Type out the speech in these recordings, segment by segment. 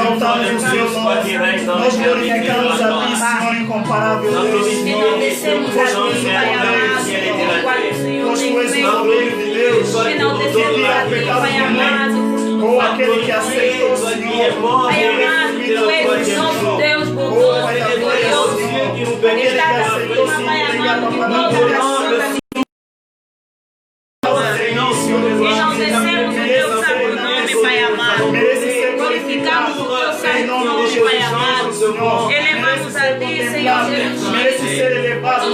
exaltamos o seu nome, nós glorificamos a Ti, Senhor incomparável Deus. Enaltecemos a Ti, Pai amado, qual o Senhor tem feito. Enaltecemos a Ti, Pai amado. Ou aquele que aceitou o Senhor, Pai amado, Tu és o nosso Deus bondoso e glorioso. Estás acima, Pai amado, de toda a santa. Enaltecemos o Teu santo nome, Pai amado. Glorificamos o Teu santo nome, Pai amado. Elevamos a Ti, Senhor Jesus. Merece ser elevado.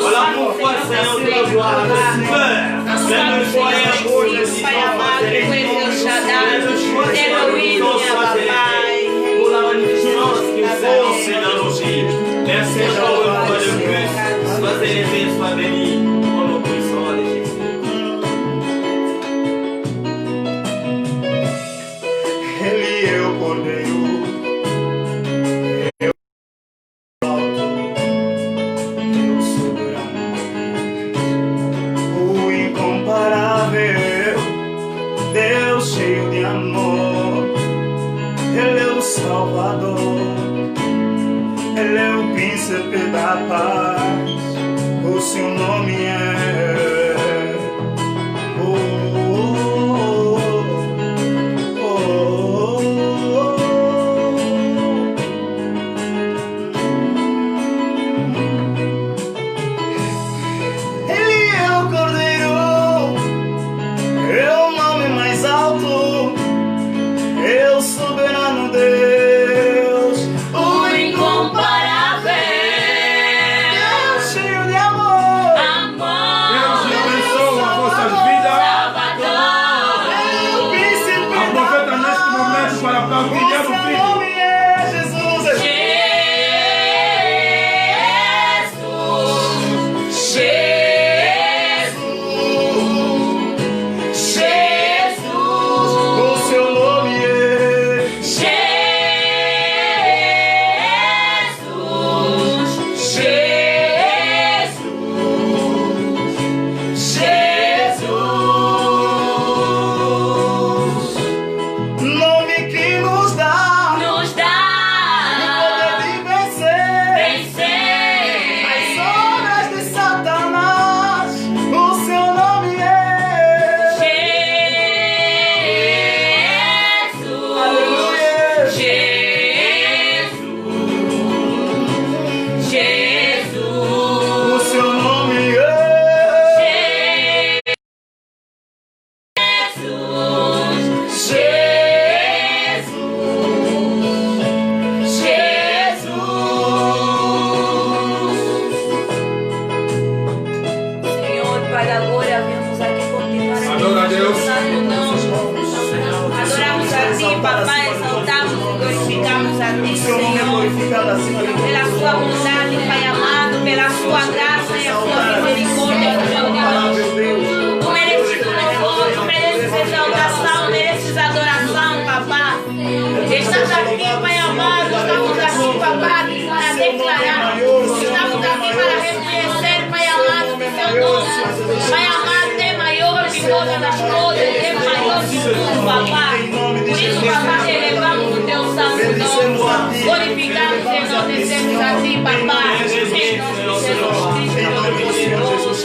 Pai amado, Tu és Deus Shaddai, Elohim, Papai. Merci encore une fois de plus. Sois élevé, sois béni. Au nom puissant de Jésus. Ele é o Cordeiro, é o alto, é o soberano, o incomparável, Deus cheio de amor. Ele é o Salvador, Ele é o príncipe da paz, o seu nome é Jesus.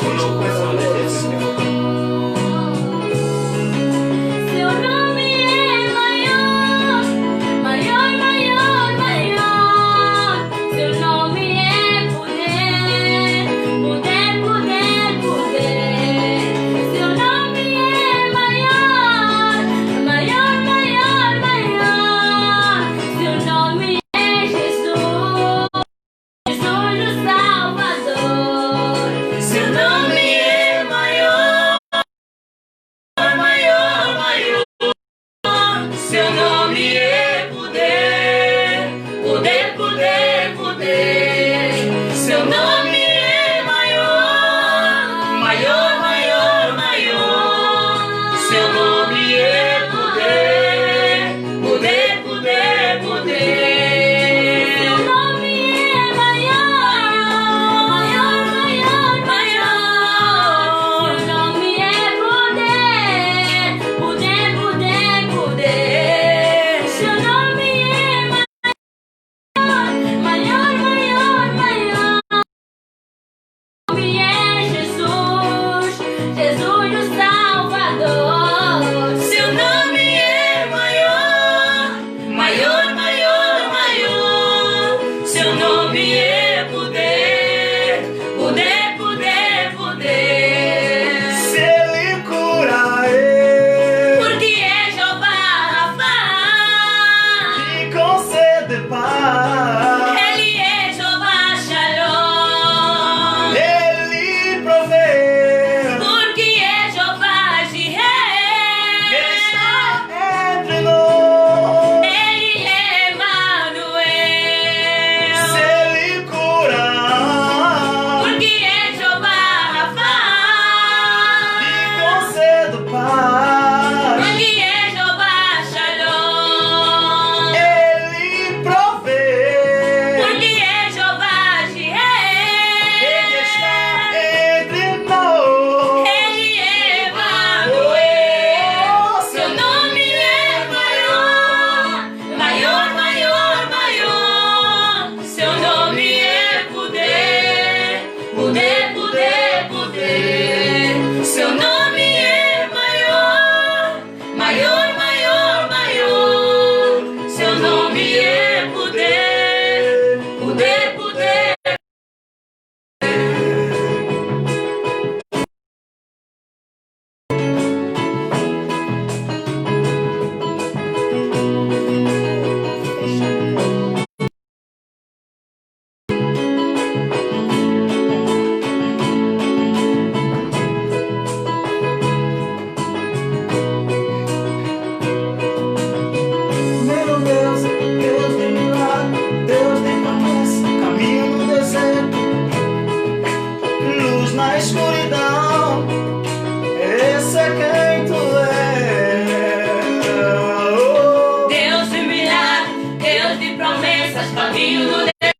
caminho no deserto,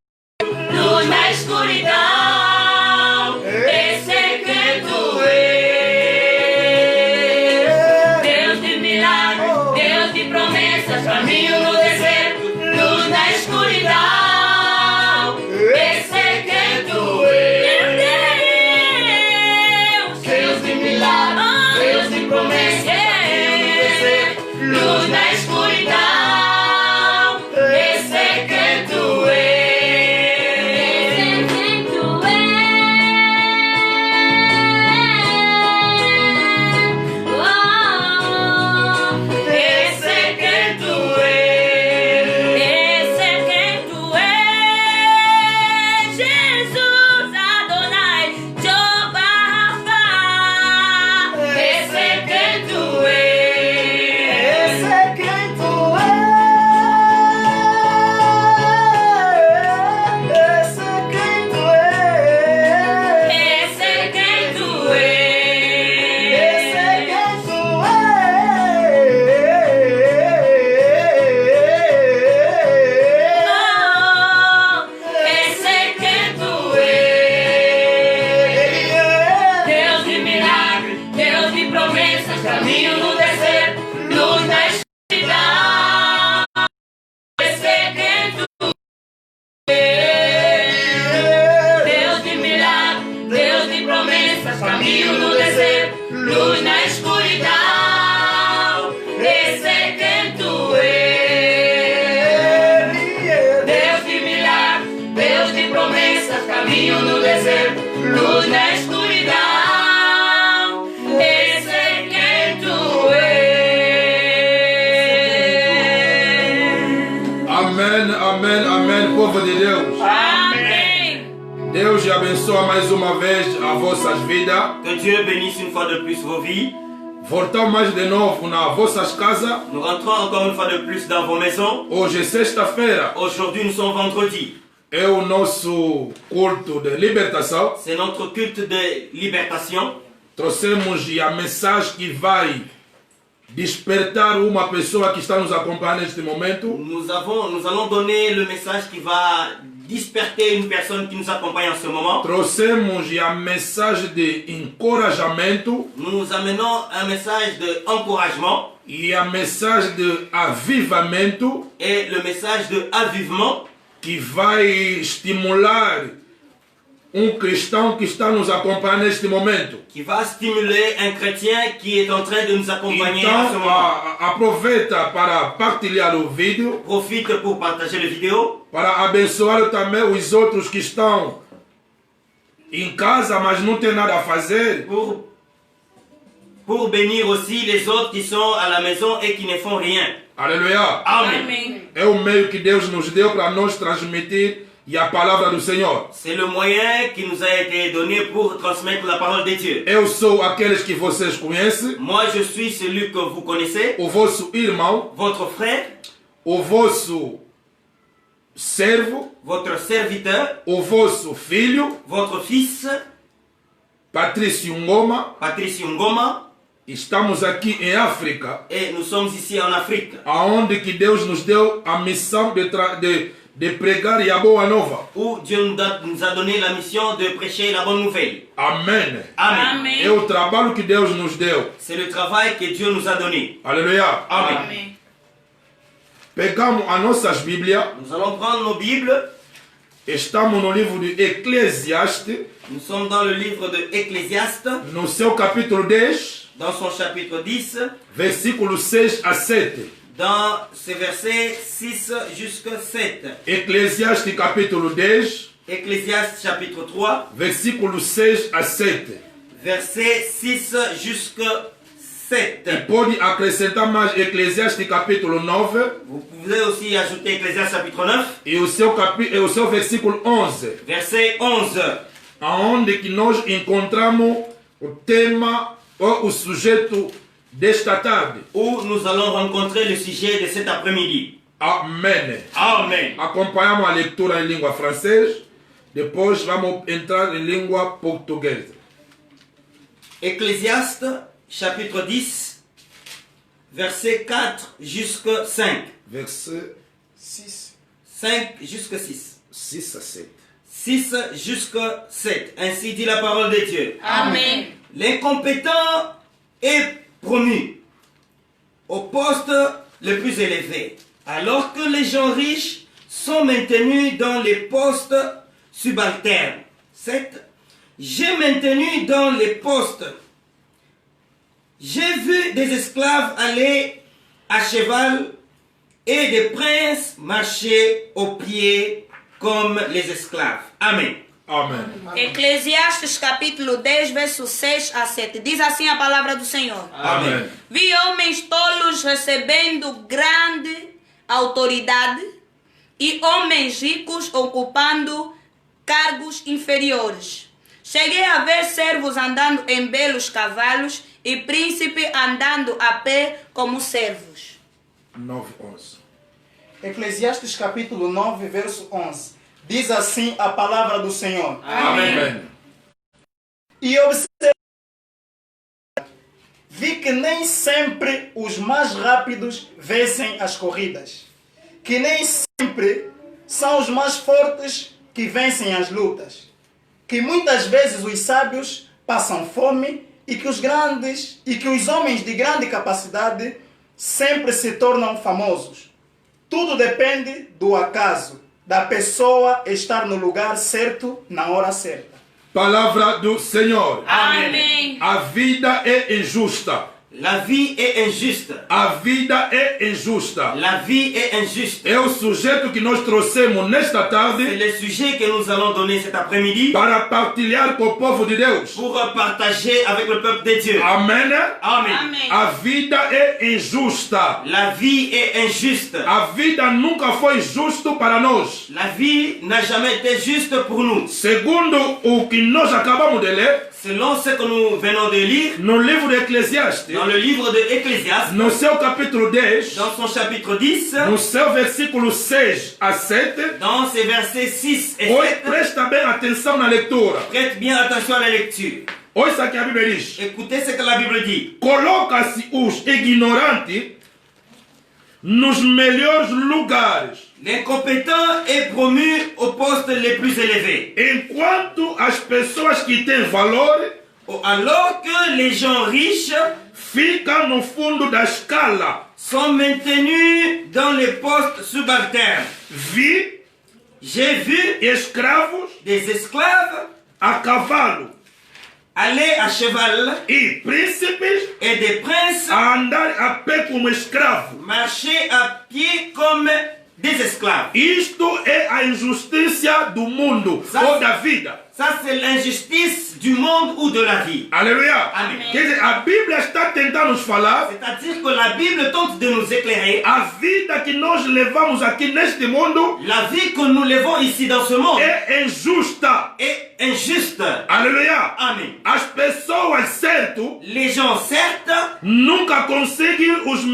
luz na escuridão. Esse é quem tu és. Deus de milagres, Deus de promessas, caminho no deserto, luz na escuridão. Esse é quem tu és. Deus de milagres, Deus de promessas, luz na escuridão. Esse é quem tu és. Esse é quem tu és. Esse é quem tu és. Jesus Adonai, Jeová Rafa. Esse é quem tu és. Esse é quem tu és. Esse é quem tu és. Esse é quem tu és. Esse é quem tu Esse é quem tu és. Deus de milagres, Deus de promessas, caminho no deserto, luz na escuridão. Esse é quem tu és. Deus de milagres, Deus de promessas, caminho no deserto, luz na escuridão. Esse é quem tu és. Deus de milagres, Deus de promessas, caminho no deserto, luz na escuridão. Esse é quem tu és. Amém, amém, amém, povo de Deus. Amém. Deus abençoa mais uma vez as vossas vidas. Que Dieu bénisse une fois de plus vos vies. Voltamos mais de novo nas vossas casas. Nous rentrons encore une fois de plus dans vos maisons. Hoje é sexta-feira. Aujourd'hui, nous sommes vendredi. É o nosso culto de libertação. C'est notre culte de libertation. Trouxemos a mensagem que vai despertar uma pessoa que está nos acompanhando neste momento. Nous allons donner le message qui va disperser une personne qui nous accompagne en ce moment. Trouxemos a mensagem de encorajamento Nous amenons un message d'encouragement e a mensagem de avivamento et le message de avivement que vai estimular cristão que está nos acompanhando neste momento. qui va stimuler un chrétien qui est en train de nous accompagner en ce Então, moment. aproveita para partilhar o vídeo, Profite pour partager la vidéo, para abençoar também os outros que estão em casa, mas não tem nada a fazer. pour bénir aussi les autres qui sont à la maison et qui ne font rien. Aleluia. Amen. Amém. É o meio que Deus nos deu para nós transmitir a palavra do Senhor. C'est le moyen qui nous a été donné pour transmettre la parole de Dieu. Eu sou aqueles que vocês conhecem, Moi, je suis celui que vous connaissez, o vosso irmão, votre frère, o vosso servo, votre serviteur, o vosso filho, votre fils, Patrício Ngoma. Patricio Ngoma, Estamos aqui em África, et nous sommes ici en Afrique, aonde que Deus nos deu a missão de pregar a boa nova. où Dieu nous a donné la mission de prêcher la bonne nouvelle. Amém. Amen. Amém. É o trabalho que Deus nos deu. C'est le travail que Dieu nous a donné. Aleluia. Amen. Amém. Pegamos as nossas Bíblias. Nous allons prendre nos Bibles. Estamos no livro de Eclesiastes, Nous sommes dans le livre de Ecclésiaste, no seu capítulo 10, dans son chapitre 10, versículos 6 a 7. dans ces versets 6 jusqu'à 7. Eclesiastes capítulo 10, Ecclésiaste chapitre 3, versículos 6 a 7. versets 6 jusqu'à 7. E pode acrescentar mais Eclesiastes capítulo 9 Vous pouvez aussi ajouter Ecclésiaste chapitre 9, e o seu versículo 11. verset 11, Aonde que nós encontramos o tema ou o sujeito desta tarde. où nous allons rencontrer le sujet de cet après-midi. Amém. Amen. Acompanhamos a leitura em língua francesa, depois vamos entrar em língua portuguesa. Ecclésiaste chapitre 10, verset 4 jusqu'à 5. Verset 6. 5 jusqu'à 6. 6 à 7. 6 jusqu'à 7. Ainsi dit la parole de Dieu. Amen. L'incompétent est promu au poste le plus élevé, alors que les gens riches sont maintenus dans les postes subalternes. 7. J'ai maintenu dans les postes. J'ai vu des esclaves aller à cheval et des princes marcher aux pieds comme les esclaves. Amen. Amen. Eclesiastes capítulo 10, verso 6 a 7. Diz assim a palavra do Senhor. Amen. Vi homens tolos recebendo grande autoridade e homens ricos ocupando cargos inferiores. Cheguei a ver servos andando em belos cavalos e príncipe andando a pé como servos. 9, 11. Eclesiastes capítulo 9, verso 11. Diz assim a palavra do Senhor. Amen. E observei, vi que nem sempre os mais rápidos vencem as corridas, que nem sempre são os mais fortes que vencem as lutas, que muitas vezes os sábios passam fome e que os homens de grande capacidade sempre se tornam famosos. Tudo depende do acaso, da pessoa estar no lugar certo na hora certa. Palavra do Senhor. Amém. A vida é injusta. La vie est injuste. A vida é injusta. La vie est injuste. É o sujeito que nós trouxemos nesta C'est tarde le sujet que nous allons donner cet après-midi para partilhar com o povo de Deus. pour partager avec le peuple de Dieu. Amém. Amen. Amém. A vida é injusta. La vie est injuste. A vida nunca foi justa para nós. La vie n'a jamais été juste pour nous. Segundo o que nós acabamos de ler Selon ce que nous venons de lire no livro de Eclesiastes, dans le livre de Ecclésiaste, no seu capítulo 10, dans son chapitre 10, no seu versículo 6 a 7, dans ses versets 6 et oi, 7, presta bem atenção na leitura. prête bien attention à la lecture. Ouça que a Bíblia diz. Écoutez ce que la Bible dit. Coloca-se os ignorantes nos melhores lugares, L'incompétent est promu au poste les plus élevés, enquanto as pessoas que têm valor alors que les gens riches ficam no fundo da escala. sont maintenus dans les postes subalternes. J'ai vu Escravos des esclaves a cavalo aller à cheval e príncipes et des princes a andar a pé como escravo. marcher à pied comme des esclaves. Isto é a injustiça do mundo ou da vida. Ça, c'est l'injustice du monde ou de la vie. Aleluia. Amém. Quer dizer, a Bíblia está tentando nos falar C'est-à-dire que la Bible tente de nous éclairer. a vida que nós levamos aqui neste mundo La vie que nous levons ici dans ce monde é injusta. est injuste. Aleluia. Amen. As pessoas, certo, Les gens, certes, nunca conseguem os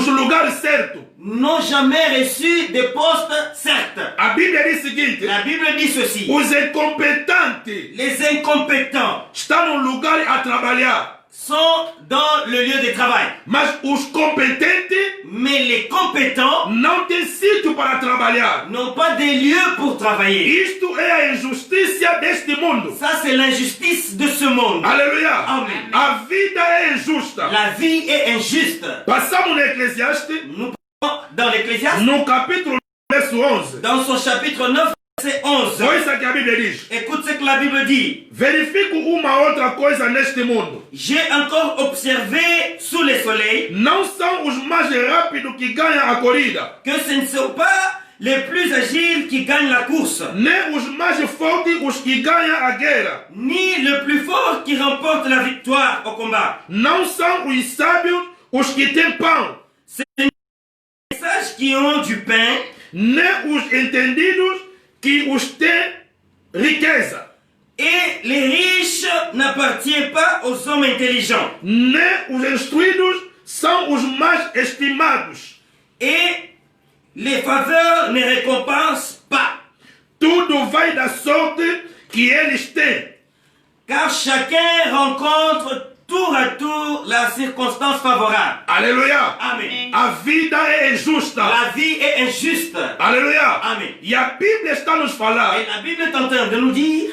lugares certos. n'ont jamais reçu des postes certes. A Bíblia diz o seguinte: La Bible dit ceci. os incompetentes Les incompétents estão no lugar a trabalhar, sont dans le lieu de travail. mas os competentes Mais les compétents não têm sítio para trabalhar. n'ont pas des lieux pour travailler. Isto é a injustiça deste mundo. Ça, c'est l'injustice de ce monde. Aleluia. Amen. A vida é injusta. La vie est injuste. Passamos no Eclesiastes, Nous parlons dans l'Ecclésiaste, no capítulo verso 11. dans son chapitre 9, verset 11. Olha que a Bíblia diz. Écoute ce que la Bible dit. Verifico uma outra coisa neste mundo. J'ai encore observé sous le soleil Não são os mais rápidos que ganham a corrida, que ce ne sont pas les plus agiles qui gagnent la course, nem os mais fortes os que ganham a guerra. ni le plus fort qui remporte la victoire au combat. Não são os sábios os que têm pão, Les sages qui ont du pain, nem os entendidos que os têm riqueza, et les riches n'appartiennent pas aux hommes intelligents, nem os instruídos são os mais estimados. et les faveurs ne récompensent pas, Tudo vai da sorte que eles têm. car chacun rencontre tour à tour la circonstance favorable. Alléluia. Amen. A vida é injusta. La vie est injuste. Aleluia. Amen. E a Bíblia está nos falar Et la Bible est en train de nous dire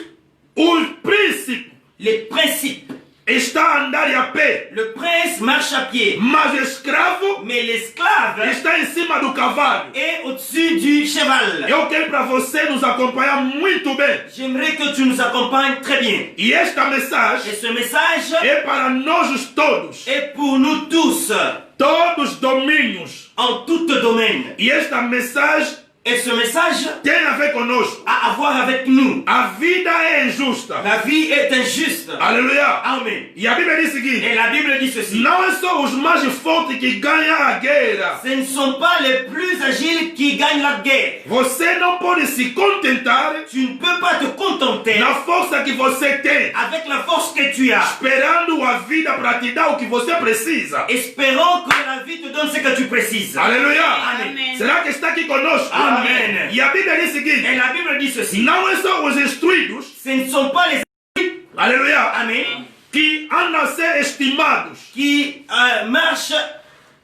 os príncipes les principes. está a andar a pé, Le prince marche à pied, mas o escravo mais l'esclave está em cima do cavalo. est au-dessus du cheval. Eu quero para você nos acompanhar muito bem. J'aimerais que tu nous accompagnes très bien. E esta mensagem Et ce message é para nós todos, est pour nous tous, todos os domínios. en tout domaine. E esta mensagem Et ce message tem a ver conosco. a à voir avec nous. A vida é injusta. La vie est injuste. Aleluia. Amen. E a Bíblia diz o seguinte: Et la Bible dit ceci. não é só os mais fortes que ganham a guerra. Ce ne sont pas les plus agiles qui gagnent la guerre. Você não pode se contentar Tu ne peux pas te contenter na força que você tem, avec la force que tu as, esperando a vida para te dar o que você precisa. espérant que la vie te donne ce que tu précises. Aleluia. Amen. Será que está aqui conosco? Amen. E a Bíblia diz o seguinte: Et la Bible dit ceci. não é só os instruídos, Ce ne sont pas les aleluia, Amen, que andam a ser estimados, qui marchent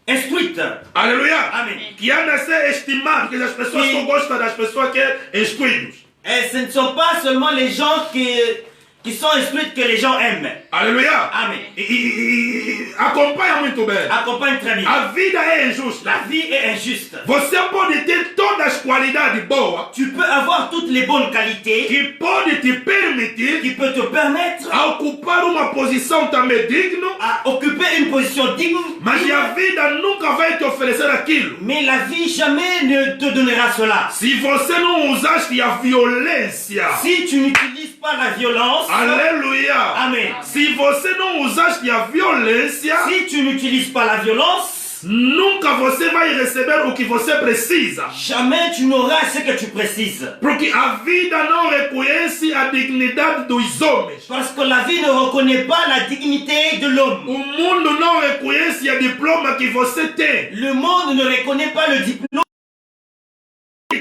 instruites. aleluia, Amen. que andam a ser estimados, que as pessoas Sim. só gostam das pessoas que são instruídos. Et ce ne sont pas seulement les gens qui sont instruits que les gens aiment. Aleluia. Amen. E acompanha muito bem. Accompagne très bien. A vida é injusta. La vie est injuste. Você pode ter todas as qualidades boas Tu peux avoir toutes les bonnes qualités que pode te permitir qui peut te permettre a ocupar uma posição também digna, à occuper une position digne, mas a vida nunca vai te oferecer aquilo. mais la vie jamais ne te donnera cela. Se você não usaste a violência, Si tu n'utilises pas la violence, aleluia. Amen. Se você não usaste a violência, Si tu n'utilises pas la violence, nunca você vai receber o que você precisa. jamais tu n'auras ce que tu précises. Porque a vida não reconhece a dignidade dos homens. Parce que la vie ne reconnaît pas la dignité de l'homme. O mundo não reconhece a diploma que você tem. Le monde ne reconnaît pas le diplôme.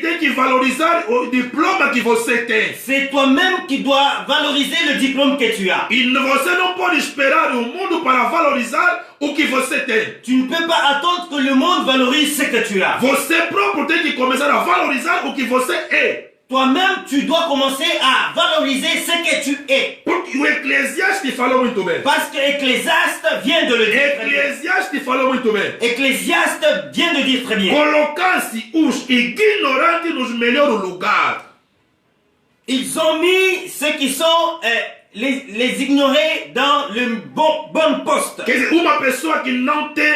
Tem que valorizar o diploma que você tem. C'est toi-même qui dois valoriser le diplôme que tu as. E você não pode esperar o mundo para valorizar o que você tem. Tu ne peux pas attendre que le monde valorise ce que tu as. Você próprio tem que começar a valorizar o que você é. Toi-même, tu dois commencer à valoriser ce que tu es. Porque o Eclesiastes falou muito bem. Parce que Ecclésiaste vient de le dire très bien. Eclesiastes falou muito bem. Ecclésiaste vient de dire très bien. Colocasse os ignorantes nos melhores lugares. Ils ont mis ceux qui sont les ignorés dans le bon poste. Quer dizer, uma pessoa que não tem,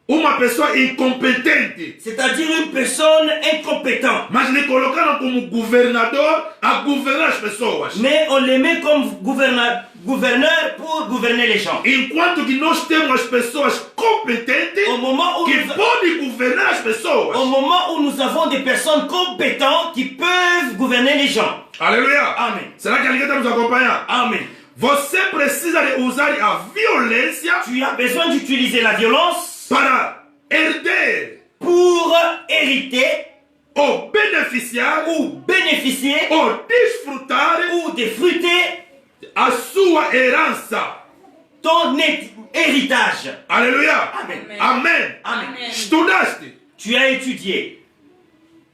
uma pessoa incompetente, C'est-à-dire une personne incompétente. mas lhe colocaram como governador a governar as pessoas. Mais on les met comme gouverneur pour gouverner les gens. Enquanto que nós temos as pessoas competentes Au moment où que nous, podem governar as pessoas. au moment où nous avons des personnes compétentes qui peuvent gouverner les gens. Aleluia. Amen. Será que alguém está nos acompanhando? Amen. Você precisa de usar a violência Tu as besoin d'utiliser la violence para herder pour hériter ou beneficiar ou bénéficier ou desfrutar ou défruter a sua herança. ton héritage. Aleluia. Amen. Amém. Amen. Estudaste. Tu as étudié.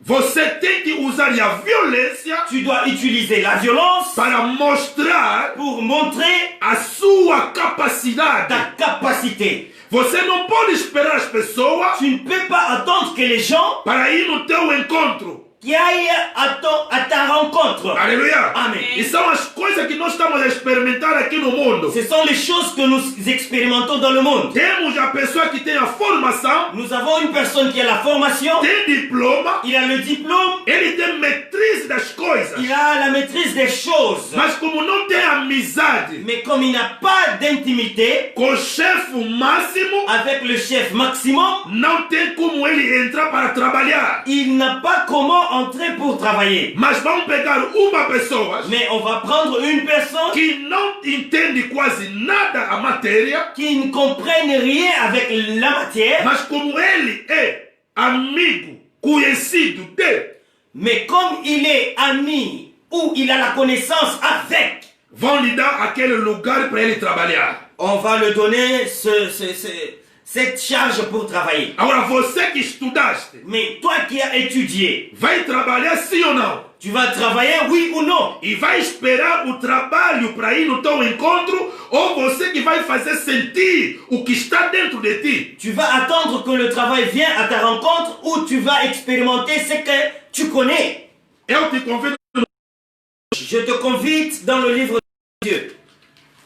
Você tem que usar a violência Tu dois utiliser la violence para mostrar pour montrer a sua capacidade. ta capacité. Você não pode esperar as pessoas Tu ne peux pas attendre que les gens para ir no teu encontro. qui aillent à ta rencontre. Aleluia. Amen. E são as coisas que nós estamos a experimentar aqui no mundo. Ce sont les choses que nous expérimentons dans le monde. Temos a pessoa que tem a formação, Nous avons une personne qui a la formation, tem diploma, il a le diplôme, ele tem matriz das coisas. il a la maîtrise des choses. Mas como não tem amizade Mais comme il n'a pas d'intimité com o chefe máximo, avec le chef maximum, não tem como ele entrar para trabalhar. il n'a pas comment entrer pour travailler. Mas vamos pegar uma pessoa Mais on va prendre une personne que não entende quase nada a matéria, qui ne comprenne rien avec la matière, mas como ele é amigo, conhecido de, mais comme il est ami ou il a la connaissance avec, vão lhe dar aquele lugar para ele trabalhar. on va le donner cette charge pour travailler. Agora, você que estudaste, Mais toi qui as étudié, vai trabalhar sim ou não? tu vas travailler, oui ou non? E vai esperar o trabalho para ir no teu encontro, ou você que vai fazer sentir o que está dentro de ti? Tu vas attendre que le travail vienne à ta rencontre ou tu vas expérimenter ce que tu connais? Eu te convido, Je te convie dans le livre de Dieu.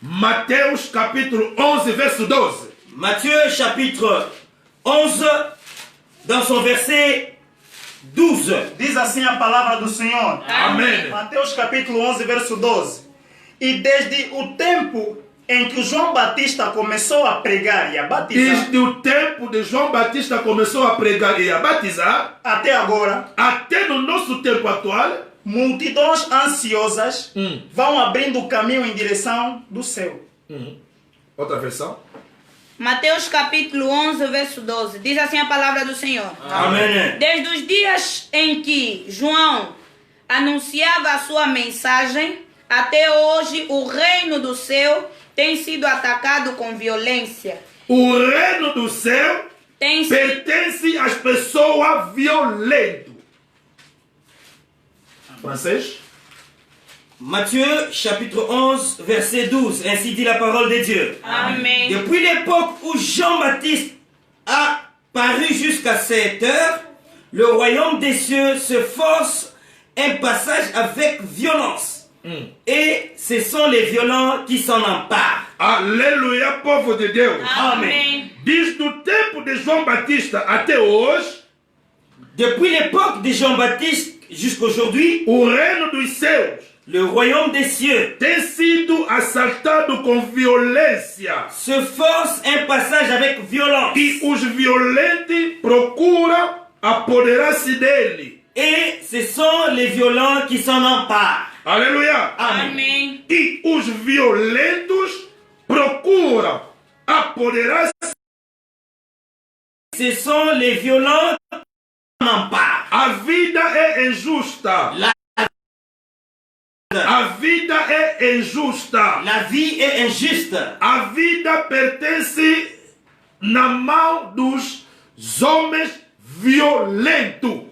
Mateus capítulo 11, verso 12. Matthieu chapitre 11, dans son verset 12. Diz assim a palavra do Senhor. Amém. Mateus capítulo 11, verso 12. E desde o tempo em que João Batista começou a pregar e a batizar, Desde o tempo de João Batista começou a pregar e a batizar, até agora, até no nosso tempo atual, multidões ansiosas vão abrindo o caminho em direção do céu. outra versão. Mateus capítulo 11, verso 12. Diz assim a palavra do Senhor. Amen. Desde os dias em que João anunciava a sua mensagem, até hoje o reino do céu tem sido atacado com violência. O reino do céu Tem sido... pertence às pessoas violentas. Francês? Matthieu chapitre 11 verset 12. Ainsi dit la parole de Dieu. Amém. Depuis l'époque où Jean-Baptiste a paru jusqu'à cette heure, le royaume des cieux se force un passage avec violence. Et ce sont les violents qui s'en emparent. Aleluia, povo de Deus. Amém. Diz do tempo de João Batista até hoje, Depuis l'époque de Jean-Baptiste jusqu'aujourd'hui, o reino dos céus le royaume des cieux tem sido assaltado com violência. se force un passage avec violence. E os violentos procuram apoderar-se dele. Et ce sont les violents qui s'en emparent. Aleluia. Amém. E os violentos procuram apoderar-se. Ce sont les violents qui s'en emparent. A vida é injusta. A vida é injusta. La vie est injuste. A vida pertence na mão dos homens violentos.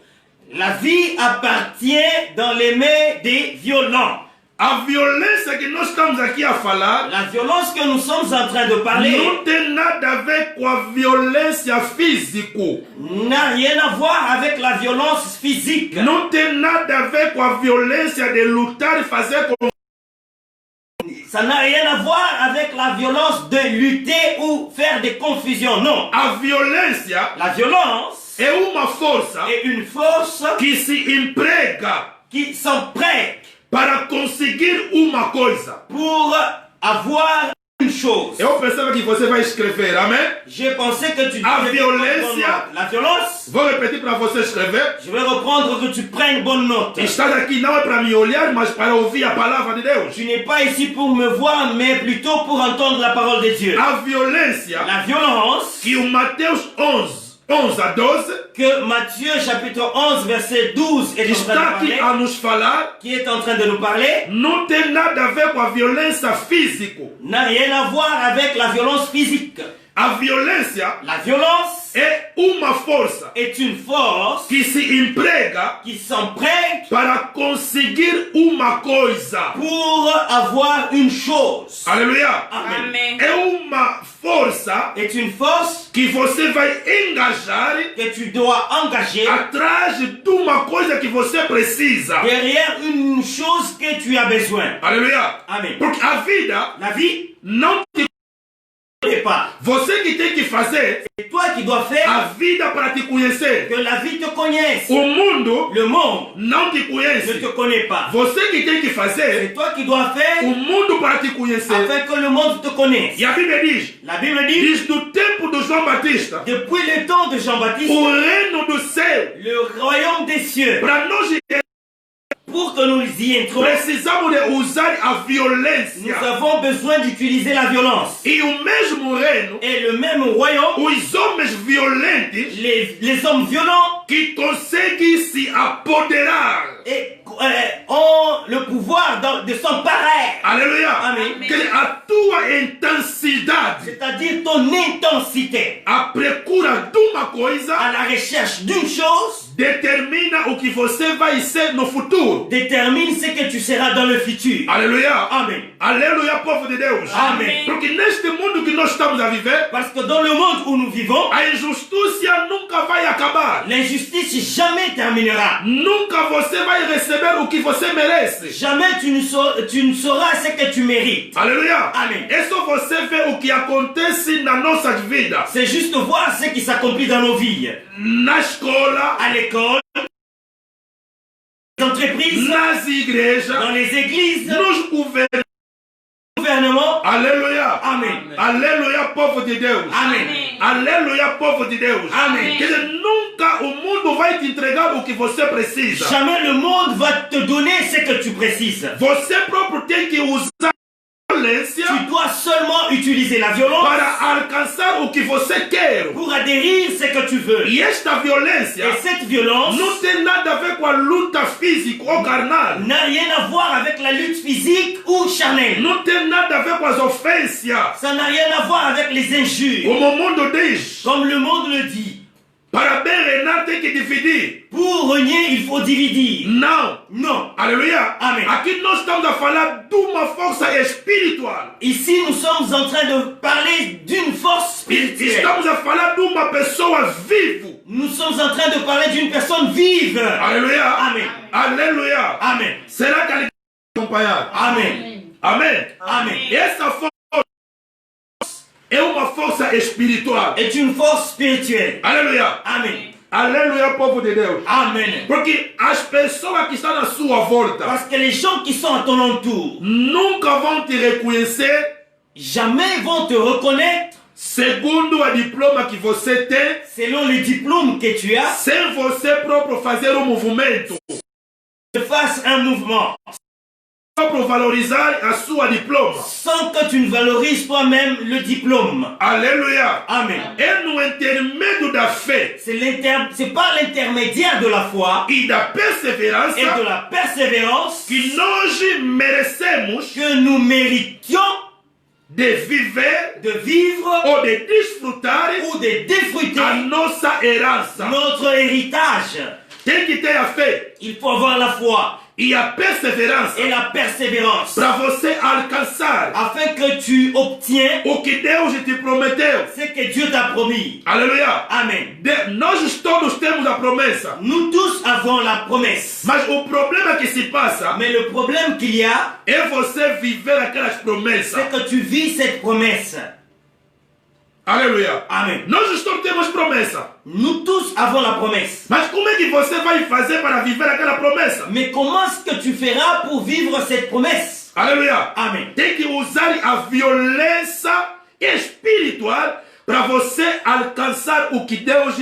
La vie appartient dans les mains des violents. A violência que nós estamos aqui a falar La violence que nous sommes en train de parler não tem nada a ver com a violência física. n'a rien à voir avec la violence physique. Não tem nada a ver com a violência de lutar e fazer com. Ça n'a rien à voir avec la violence de lutter ou faire des confusions. Non. A violência La violence é uma força est une force que se emprega qui s'emprête para conseguir uma coisa. pour avoir une chose. Eu pensava que você vai escrever, amém? J'ai pensé que tu A devais violência. prendre bonne note. La violence, Vou repetir para você escrever. je vais reprendre que tu prennes bonne note. Estás aqui não é para me olhar, mas para ouvir a palavra de Deus. Tu n'es pas ici pour me voir, mais plutôt pour entendre la parole de Dieu. A violência La violence que o Mateus 11 a 12 que Matthieu chapitre 11 verset 12 est en train está de aqui parler, a nos falar, qui est en train de nous parler, não tem nada a ver com a violência física. n'a rien à voir avec la violence physique. A violência La violence é uma força est une force que se emprega qui s'emprunte para conseguir uma coisa. pour avoir une chose. Aleluia. Amen. Amém. É uma força Est une force que você vai engajar que tu dois engager atrás de uma coisa que você precisa. derrière une chose que tu as besoin. Aleluia. Amen. Porque a vida La vie não te... n'est pas. Você que tem que fazer C'est toi qui dois faire a vida para te conhecer. que la vie te connaisse. O mundo Le monde não te ne conhece. te connaît pas. Você que tem que fazer C'est toi qui dois faire o mundo para te conhecer. afin que le monde te connaisse. E a Bíblia diz, La Bible dit, diz do tempo do João Batista, depuis le temps de Jean-Baptiste, o reino do céu, le royaume des cieux, para nós pour que nous y entrons, precisamos de usar a nous violência. avons besoin d'utiliser la violence. E o mesmo reino, Et le même royaume, os homens violentos les hommes violents que conseguem se apoderar et ont le pouvoir de s'emparer. Aleluia. Amém. Que a tua intensidade C'est-à-dire ton intensité à procura de uma coisa à la recherche d'une chose determina o que você vai ser no futuro. détermine ce que tu seras dans le futur. Aleluia. Amém. Aleluia, povo de Deus. Amém. Porque neste mundo que nós estamos a viver, Parce que dans le monde où nous vivons, a injustiça nunca vai acabar. l'injustice jamais terminera. Nunca você vai receber o que você merece. Jamais tu ne sauras ce que tu mérites. Aleluia. Amém. É só você ver o que acontece nas nossas vidas. C'est juste voir ce qui s'accomplit dans nos vies. Na escola, À l'école, dans les entreprises, nas igrejas, dans les églises, nos governos. gouvernement. Aleluia. Amém. Aleluia, povo de Deus. Amém. Aleluia, povo de Deus. Amém. Quer dizer, nunca o mundo vai te entregar o que você precisa. Jamais le monde va te donner ce que tu précises. Você próprio tem que usar a violência Tu dois seulement utiliser la violence para alcançar o que você quer. pour adhérir ce que tu veux. E esta violência Et cette violence não tem nada a ver com a luta física ou carnal. n'a rien à voir avec la lutte physique ou charnelle. Não tem nada a ver com as ofensas. Ça n'a rien à voir avec les injures. Como o mundo diz, Comme le monde le dit. para bem reinar tem que dividir. Pour régner, il faut diviser. Não. Non. Aleluia. Amém. Aqui nós estamos a falar de uma força espiritual. Ici, nous sommes en train de parler d'une force spirituelle. Estamos a falar de uma pessoa viva. Nous sommes en train de parler d'une personne vive. Aleluia. Amen. Aleluia. Amen. Será que alguém vai acompanhar? Amen. Amém. Amen. Essa força é uma força espiritual. Est une force spirituelle. Aleluia. Amen. Aleluia, povo de Deus. Amen. Porque as pessoas que estão à sua volta Parce que les gens qui sont à ton entour nunca vão te reconhecer jamais vont te reconnaître segundo a diploma que você tem, selon les diplômes que tu as. sem você próprio fazer um movimento, Tu fasses un mouvement próprio valorizar a sua diploma. sans que tu ne valorises toi-même le diplôme. Aleluia. Amen. É no intermédio da fé C'est par l'intermédiaire de la foi e da perseverança et de la persévérance que nós merecemos que nous méritions de viver de vivre ou de desfrutar ou de défruiter a nossa herança. notre héritage. Tem que ter a fé Il faut avoir la foi e a perseverança et la persévérance para você alcançar afin que tu obtiens o que Deus te prometeu. ce que Dieu t'a promis. Aleluia. Amen. Nós todos temos a promessa, Nous tous avons la promesse. mas o problema que se passa Mais le problème qu'il y a, é você viver aquelas promessas. c'est que tu vis cette promesse. Aleluia. Amen. Nós todos temos promessa, Nous tous avons la promesse. mas como é que você vai fazer para viver aquela promessa? Mais comment est-ce que tu feras pour vivre cette promesse? Aleluia. Amen. Tem que usar a violência espiritual para você alcançar o que Deus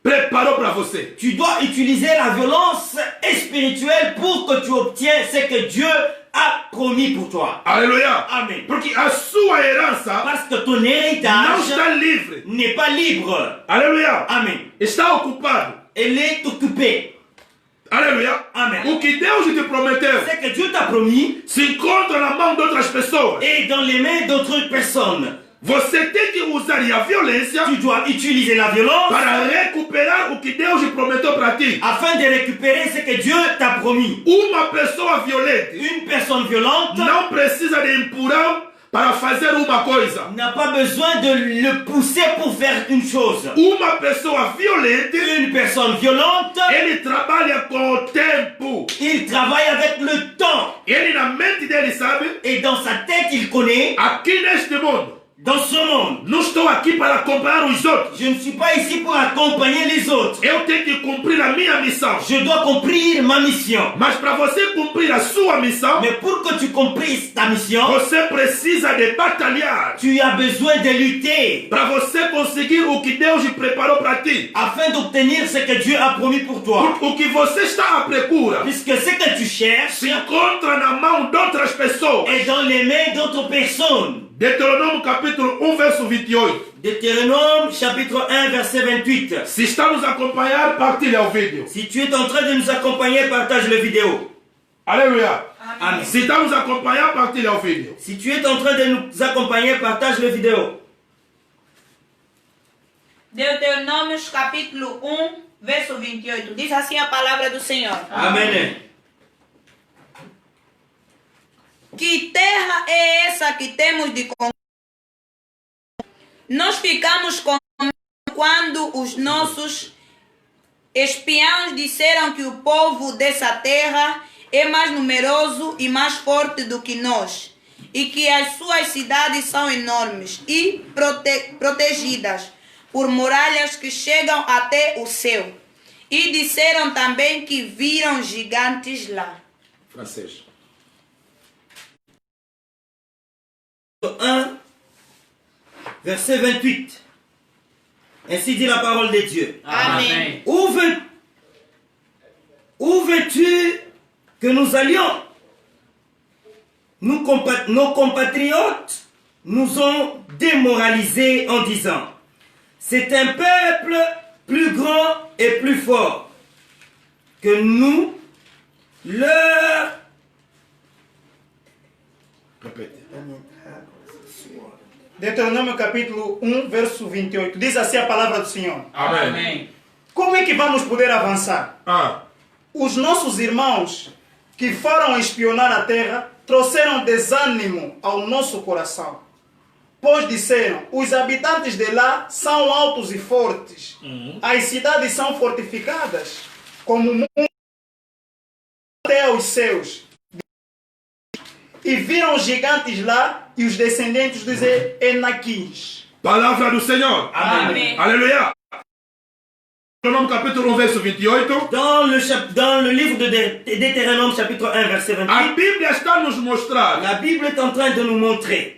preparou para você. Tu dois utiliser la violence spirituelle pour que tu obtiens ce que Dieu a promis pour toi. Aleluia. Amen. Porque a sua herança Parce que ton não héritage está livre. n'est pas libre. Aleluia. Amen. Está ocupado. Elle est occupée. Aleluia. Amen. O que Deus te prometeu Ce que Dieu t'a promis se encontra na mão de outras pessoas. est dans les mains d'autres personnes. Você tem que usar a violência Tu dois utiliser la violence para recuperar o que Deus prometeu para ti. afin de récupérer ce que Dieu t'a promis. Uma pessoa violenta Une personne violente não precisa de empurrão para fazer uma coisa. n'a pas besoin de le pousser pour faire une chose. Uma pessoa violenta, Une personne violente, ele trabalha com o tempo. il travaille avec le temps. Ele na mente dele sabe, Et dans sa tête, il connaît, aqui neste mundo, dans ce monde, não estou aqui para acompanhar os outros. je ne suis pas ici pour accompagner les autres. Eu tenho que cumprir a minha missão. Je dois accomplir ma mission. Mas para você cumprir a sua missão, Mais pour que tu comprennes ta mission, você precisa de batalhar. tu as besoin de lutter Para você conseguir o que Deus preparou para ti. afin d'obtenir ce que Dieu a promis pour toi. O que você está à procura Puisque ce que tu cherches se encontra na mão de outras pessoas. est dans les mains d'autres personnes. Deuteronômio capítulo 1, verso 28. Deutéronome chapitre 1 verset 28. Se está nos acompanhar, partilha o vídeo. Si tu es en train de nous accompagner, partage la vidéo. Alléluia. Amen. Se está nos acompanhar, partilha o vídeo. Si tu es en train de nous accompagner, partage la vidéo. Deuteronômios capítulo 1, verso 28. Diz assim a palavra do Senhor. Amen. Que terra é essa que temos de conquistar? Nós ficamos com quando os nossos espiões disseram que o povo dessa terra é mais numeroso e mais forte do que nós, e que as suas cidades são enormes e protegidas por muralhas que chegam até o céu. E disseram também que viram gigantes lá. Francês. 1, verset 28. Ainsi dit la parole de Dieu. Amém. Où veux-tu que nous allions? Nos compatriotes nous ont démoralisés en disant: c'est un peuple plus grand et plus fort que nous. Leur... Répète. Deuteronômio capítulo 1, verso 28. Diz assim a palavra do Senhor. Amém. Como é que vamos poder avançar? Os nossos irmãos que foram espionar a terra trouxeram desânimo ao nosso coração. Pois disseram, os habitantes de lá são altos e fortes. As cidades são fortificadas, como o mundo até aos céus. E viram os gigantes lá e os descendentes dos Enaquins. Palavra do Senhor. Amém. Alléluia. Deutéronômio capítulo 1, verso 28. Dans le livre de Deutéronome chapitre 1 verset 28, A Bíblia está a nos mostrar la Bible est en train de nous montrer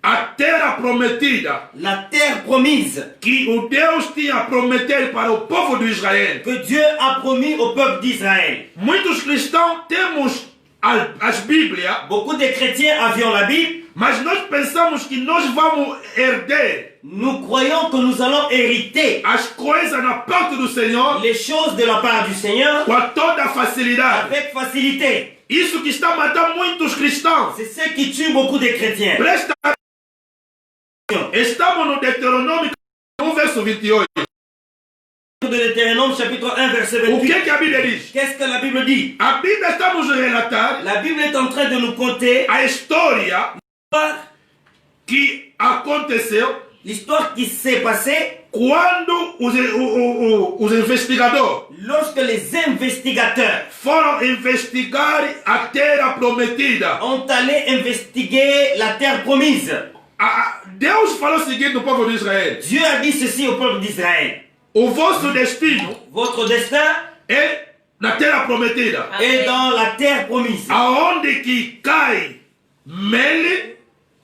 a terra prometida la terre promise que o Deus tinha prometido para o povo de Israel. que Dieu a promis au peuple d'Israël. Muitos cristãos temos as Bíblias, Beaucoup de chrétiens avions la Bible. mas nós pensamos que nós vamos herder Nous croyons que nous allons hériter as coisas na parte do Senhor les choses de la part du Seigneur com toda a facilidade. avec facilité. Isso que está matando muitos cristãos. C'est ce qui tue beaucoup de chrétiens. Presta atenção. Estamos no Deuteronômio 1, verso 28. De Deutéronome chapitre 1 verset O 28. que a Bíblia diz? Qu'est-ce que la Bible dit? A Bíblia está nos relatar La Bible est en train de nous conter a história que aconteceu l'histoire qui s'est passée quando os investigadores lorsque les investigateurs foram investigar a terra prometida. ont allé investiguer la terre promise. Deus falou o seguinte no povo de Israel: Dieu a dit ceci au peuple d'Israël: o vosso destino votre destin é na terra prometida, est dans la terre promise, aonde que cai mel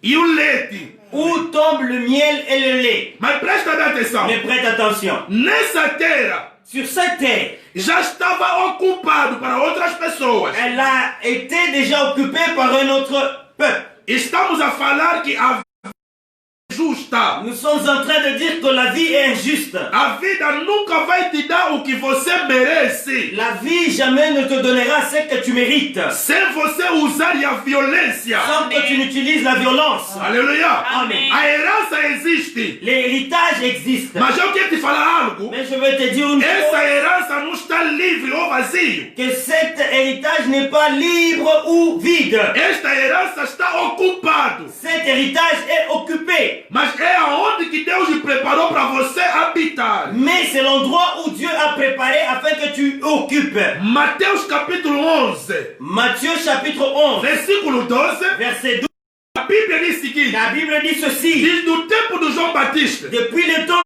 e o leite. où tombe le miel et le lait. Mas presta bem atenção, Mais prête attention, nessa terra sur cette terre, já estava ocupado para outras pessoas. elle a été déjà occupée par un autre peuple. Estamos a falar que a vida é justa. Nous sommes en train de dire que la vie est injuste. A vida nunca vai te dar o que você merece, La vie jamais ne te donnera ce que tu mérites, sem você usar a violência. sans que tu n'utilises la violence. Aleluia. Amém. A herança existe, L'héritage existe. mas eu quero te falar algo. Mais je vais te dire une Essa chose, herança não está livre ou vazio. que cet héritage n'est pas libre ou vide. Esta herança está ocupado, Cet héritage est occupé. mas é aonde que Deus lhe preparou para você habitar. Mais c'est l'endroit où Dieu a préparé afin que tu occupes. Mateus capítulo 11, Matthieu chapitre 11, versículo 12, verset 12. a Bíblia diz o seguinte: La Bible dit ceci: diz do tempo de João Batista, depuis le temps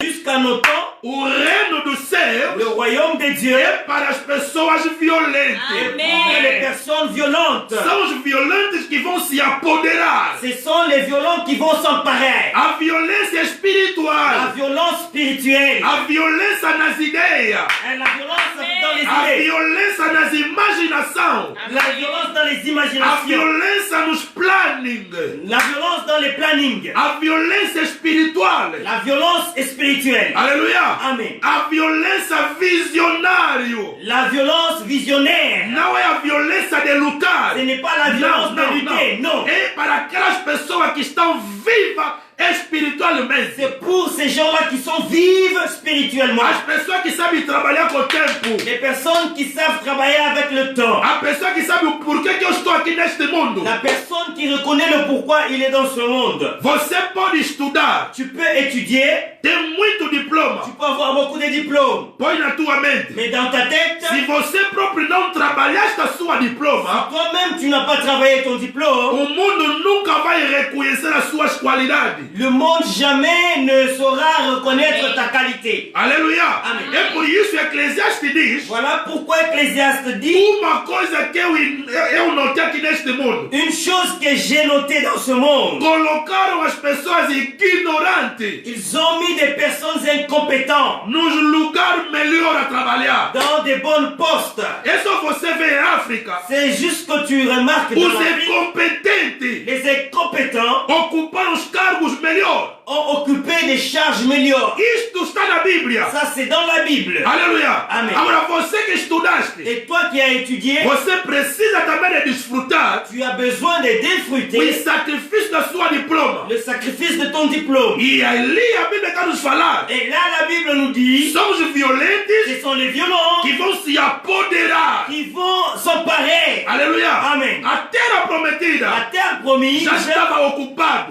jusqu'à nos temps, o reino dos céus le royaume de Dieu é para as pessoas violentas. pour les personnes violentes. São os violentos que vão se apoderar. Ce sont les violents qui vont s'emparer. A violência La espiritual, violence spirituelle, a violência nas ideias, la violence dans les a A violência nas imaginações. La violence dans les A imaginations. violência nos planning. La violence dans les plannings. A violência espiritual. La violence spirituelle. Aleluia. Amen. A violência visionário. La violence visionnaire. Não é a violência de lutar. Ce n'est pas la violence de lutter, non. É para aquelas pessoas que estão vivas espiritualmente. C'est pour ces gens-là qui sont vives spirituellement. As pessoas que sabem trabalhar com o tempo. Les personnes qui savent travailler avec le temps. A pessoa que sabe o porquê que eu estou aqui neste mundo. La personne qui reconnaît le pourquoi il est dans ce monde. Você pode estudar. Tu peux étudier. Tem muito diploma. Tu peux avoir beaucoup de diplômes. Põe na tua mente. Mais dans ta tête, Se você próprio não trabalhaste a sua diploma, toi-même tu n'as pas travaillé ton diplôme. o mundo nunca vai reconhecer as suas qualidades. Le monde jamais ne saura reconnaître ta qualité. Aleluia. Amém. É por isso que Eclesiastes diz. Voilà pourquoi Ecclésiaste dit Uma coisa que eu notei aqui neste mundo. une chose que j'ai notée dans ce monde. Colocaram as pessoas ignorantes Ils ont mis des personnes incompétentes nos lugares melhores a trabalhar. dans des bonnes postes. É só você ver em África. C'est juste que tu remarques dans Os la vie, incompetentes les incompétents ocuparam os cargos melhores. ont occupé des charges meilleures. Isto está na Bíblia. Ça c'est dans la Bible. Aleluia. Amém. Agora você que estudaste, Et toi qui as étudié, você precisa também de desfrutar tu as besoin de o défruiter sacrifício da sua diploma. le sacrifice de ton diplôme. E ali a Bíblia está nos falar. Et là la Bible nous dit, Somos violentos ce sont les violents que vão se apoderar. qui vont s'emparer. Aleluia. Amém. A terra prometida La terre promise já estava ocupada.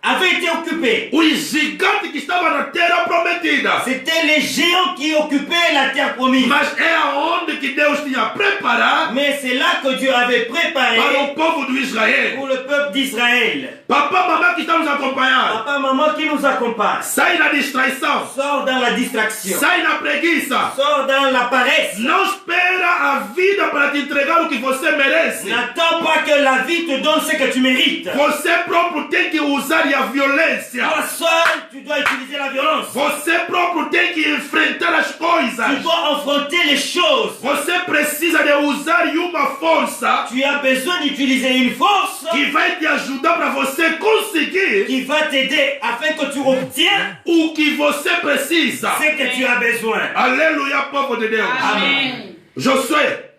avait été occupée. Os gigantes que estavam na terra prometida. C'était les géants qui occupaient la terre promise. Mas é aonde que Deus tinha preparado Mais c'est là que Dieu avait préparé para o povo do Israel. pour le peuple d'Israël. Papa, mamãe que estão nos acompanhando. Papa, maman qui nous accompagne. Sai da distraição. Sors dans la distraction. Sai da preguiça. Sors dans la paresse. Não espera a vida para te entregar o que você merece. N'attends pas que la vie te donne ce que tu mérites. Você próprio tem que usar a violência. Toi seul, tu dois utiliser la violence. Você próprio tem que enfrentar as Tu coisas. dois affronter les choses. Você precisa de usar uma força Tu as besoin d'utiliser une force que vai te ajudar para você conseguir qui va t'aider afin que tu obtiens o que você precisa. ce que tu as besoin. Aleluia, povo de Deus. Amém. Josué,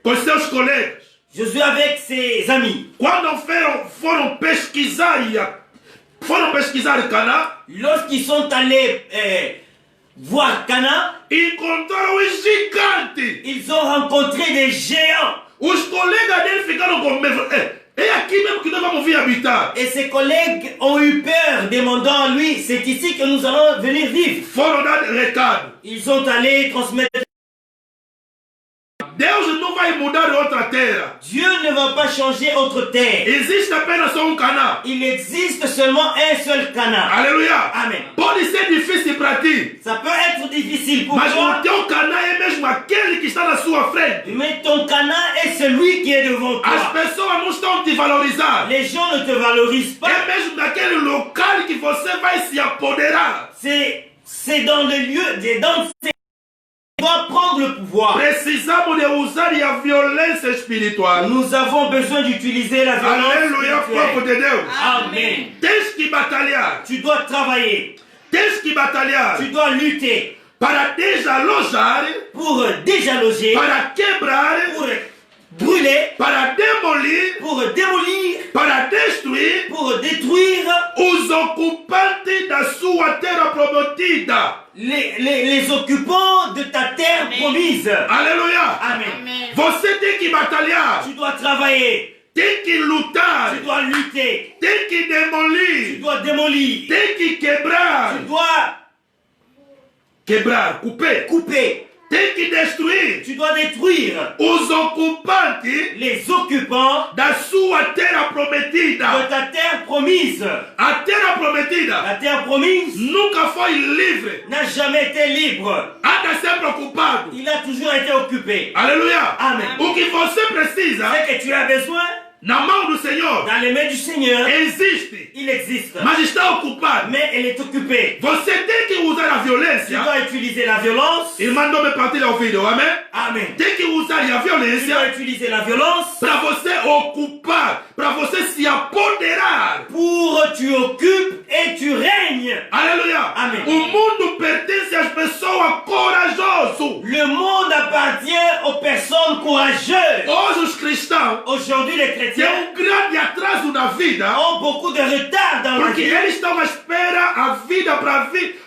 com seus colegas, Josué avec ses amis, quando foram pesquisar Canaã, lorsqu'ils sont allés voir Canaan, encontraram os gigantes. ils ont rencontré des géants. Os colegas dele ficaram com medo. É aqui mesmo que nós vamos vir habitar. Et ses collègues ont eu peur, demandant à lui, c'est ici que nous allons venir vivre. Foram dar recado. Ils sont allés transmettre. Deus não vai mudar outra terra. Dieu ne va pas changer autre terre. Existe apenas só Canaã. Il existe seulement un seul Canaan. Aleluia. Amen. Pode ser difícil para ti, Ça peut être difficile pour mas toi, o teu Canaã é mesmo aquele que está na sua frente. mais ton Canaan est celui qui est devant As toi. pessoas não estão te valorizando. Les gens ne te valorisent pas. É mesmo naquele local que você vai se apoderar. C'est dans le lieu, dans ces... Tu dois prendre le pouvoir. Precisamos de usar a violência espiritual. Nous avons besoin d'utiliser la violence Aleluia, povo spirituelle. de Deus. Amen. Tens que batalhar. Tu dois travailler. Tens que batalhar Tu dois lutter para desalojar, pour déjaloger, para quebrar, pour brûler, para demolir, pour démolir, para destruir pour détruire os ocupantes da sua terra prometida. les occupants de ta terre promise. Aleluia. Amen. Você tem que batalhar, Tu dois travailler, tem que lutar, tu dois lutter, tem que tu demolir, dois démolir, tem que quebrar, tu dois couper, tem que destruir tu dois détruire os ocupantes les occupants da sua terra de prometida. ta terre promise. A terra prometida La terre promise nunca foi livre, n'a jamais été libre. anda sempre ocupado. Il a toujours été occupé. Aleluia. Amen. O que você precisa Ce que tu as besoin, na mão do Senhor dans les mains du Seigneur, existe, il existe. mas está ocupado. Mais elle est occupée. Você tem que usar a Tu violência. dois utiliser la violence. Ele mandou me partilhar o vídeo, amém? Amen. Tem que usar a Tu dois violência utiliser la violence para você ocupar, para você se apoderar. pour tu occupes et tu règnes. Aleluia. Amém. O mundo pertence às pessoas corajosas. Le monde appartient aux personnes courageuses. Hoje os cristãos Aujourd'hui, les têm chrétiens grande atraso na vida, ont beaucoup de retard dans la porque vie. eles estão à espera a vida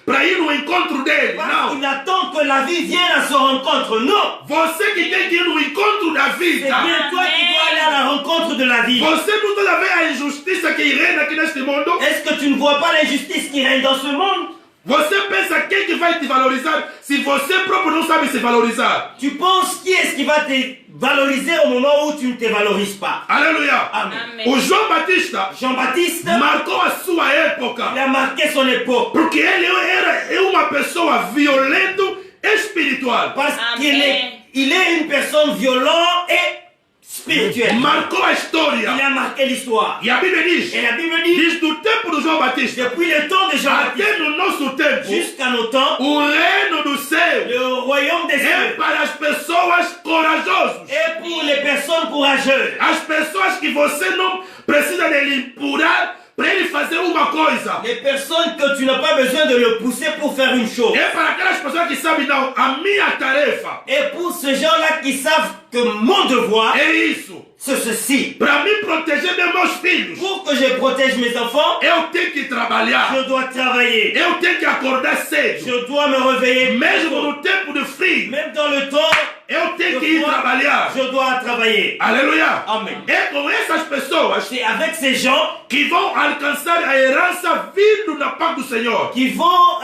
para ir no encontro dele. Parce Não. qu'ils attendent que la vie vienne à son rencontre. Non. Você que tem que ir no encontro da C'est vida. bien toi qui dois aller à la rencontre de la vie. Você não está a ver a injustiça que reina aqui neste mundo? Est-ce que tu ne vois pas l'injustice qui règne dans ce monde? Você pensa quem que vai te valorizar se você próprio não sabe se valorizar? Tu penses qui est-ce qui va te valoriser au moment où tu ne te valorises pas? Aleluia. Amen. Amém. O João Batista Jean-Baptiste, marcou a sua época il a marqué son époque. porque ele era uma pessoa violenta espiritual. Parce Amen. qu'il est une personne violente et spirituelle. Marcou a Il história. a marqué l'histoire. E a Bíblia diz, Et la Bible dit, diz do tempo do João Batista depuis le temps de Jean-Baptiste até no nosso tempo, jusqu'à nos temps, o reino do céu le royaume des é cieux para as pessoas corajosas. est pour les personnes courageuses. As pessoas que você não precisa de lhe empurrar para ele fazer uma coisa. Les personnes que tu n'as pas besoin de le pousser pour faire une chose. É para aquelas pessoas que sabem, não, a minha tarefa Et pour ces gens-là qui savent que mon devoir, é isso. c'est ceci. Para me proteger de meus filhos, Pour que je protège mes enfants, eu tenho que trabalhar. je dois travailler. Eu tenho que acordar cedo. Je dois me réveiller. Mesmo no tempo de frio, Même dans le temps, eu tenho que ir trabalhar. je dois travailler. Aleluia. Amen. É com essas pessoas C'est avec ces gens que vão alcançar a herança vindo na paz do Senhor. qui vont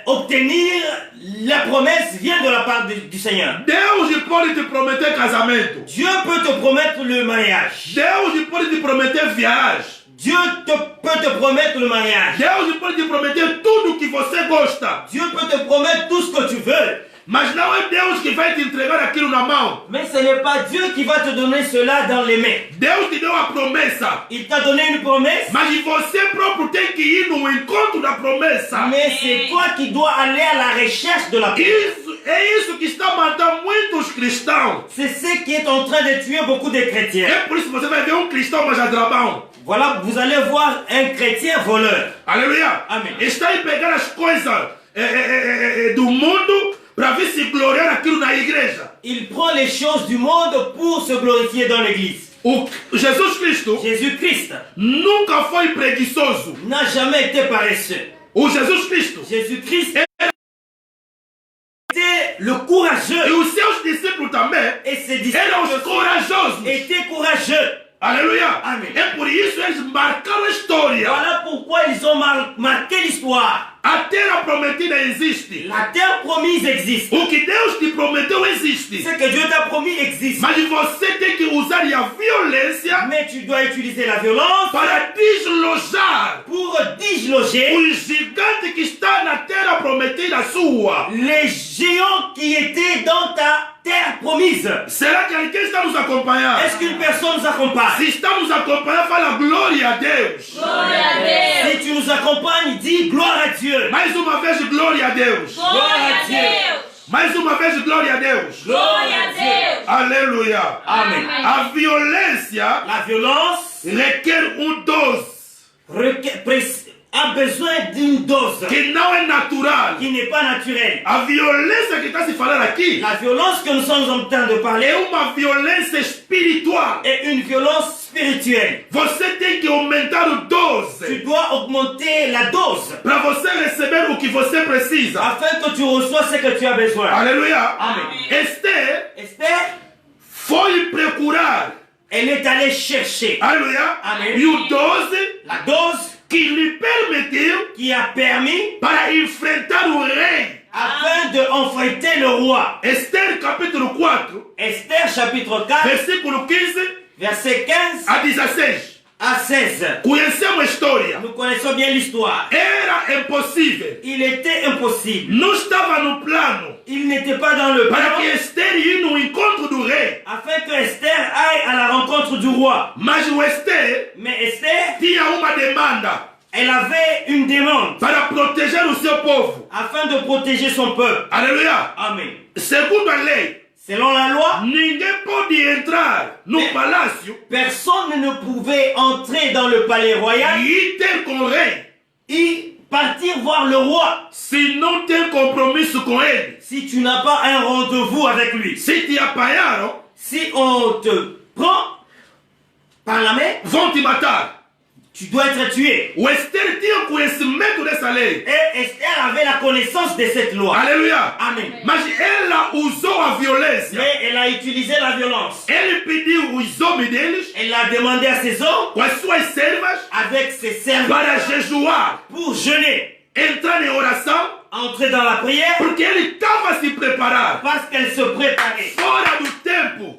obtenir la promesse vient de la part du Seigneur. Deus pode te prometer casamento. Dieu peut te promettre le mariage. Deus pode te prometer viagem. Dieu peut te promettre le mariage. Deus pode te prometer tudo que você gosta. Dieu peut te promettre tout ce que tu veux. Mas não é Deus que vai te entregar aquilo na mão. Mais ce n'est pas Dieu qui va te donner cela dans les mains. Deus te deu a promessa. Il t'a donné une promesse, Mas você próprio tem que ir no encontro da promessa. mais c'est toi qui dois aller à la recherche de la promesse. Isso que está matando muitos cristãos. C'est ce qui est en train de tuer beaucoup de chrétiens. É por isso que você vai ver um cristão mais adrabão. Voilà, vous allez voir un chrétien voleur. Aleluia. Amém. Está a pegar as coisas do mundo para ver se gloriar aquilo na igreja. Il prend les choses du monde pour se glorifier dans l'église. O Jesus Cristo Jésus-Christ nunca foi preguiçoso. n'a jamais été paresseux. O Jesus Cristo Jésus-Christ était le courageux e os seus discípulos também et ses eram os disciples corajosos. étaient courageux. Aleluia. Amém. É por isso eles marcaram a história. Voilà pourquoi ils ont marqué l'histoire. A terra prometida existe. La terre promise existe. O que Deus te prometeu existe. Ce que Dieu t'a promis existe. Mas você tem que usar a violência Mais tu dois utiliser la violence para deslojar pour disloger o gigante que está na terra prometida sua. les géants qui étaient dans ta terre promise. Será que alguém está nos acompanhando? Est-ce qu'une personne nous accompagne? Se está nos acompanhando, fala glória a Deus. Glória a Deus. Si tu nous accompagnes, dis gloire à Dieu. Mais uma vez, glória a Deus. Glória a Deus. Mais uma vez, glória a Deus. Glória a Deus. Aleluia. Amen. A violência La violence requer dose a besoin d'une dose que não é natural. qui n'est pas naturelle. A violência que está se falando aqui La violence que nous sommes en train de parler é uma violência espiritual. est une violence spirituelle. Você tem que aumentar o Tu dose dois augmenter la dose para você receber o que você precisa. afin que tu reçois ce que tu as besoin. Aleluia. Amen. Esther Esther, foi procurar. elle est allée chercher Aleluia. Amen. E o 12 la dose que lhe permitiu qui a permis para enfrentar o rei. afin de enfrenter le roi. Esther capítulo 4, Esther chapitre 4, versículo 15 verset 15 a 16. à 16. Conhecemos a história. Nous connaissons bien l'histoire. Era impossível. Il était impossible. Não estava no plano Il n'était pas dans le para plan que Esther ia no encontro do rei. afin que Esther aille à la rencontre du roi. Mas o Esther Mais Esther, tinha uma demanda elle avait une demande para proteger o seu povo. afin de protéger son peuple. Aleluia. Amen. Segundo a lei, Selon la loi, ninguém pode entrar no palácio personne ne pouvait entrer dans le palais royal e ir ter com o rei et partir voir le roi se não tem compromisso com ele. si tu n'as pas un rendez-vous avec lui. Se te apanharam, Si on te prend par la main, vão te matar. tu dois être tué. O Esther tinha conhecimento dessa lei. Et Esther avait la connaissance de cette loi. Aleluia. Amen. Mas ela usou a violência. Mais elle a utilisé la violence. Ele pediu os homens deles, Elle a demandé à ses hommes, com as suas servas, avec ses servants, para jejuar, pour jeûner, entrar em oração, entrer dans la prière, porque ele estava a se preparar. parce qu'elle se préparait. Fora do tempo,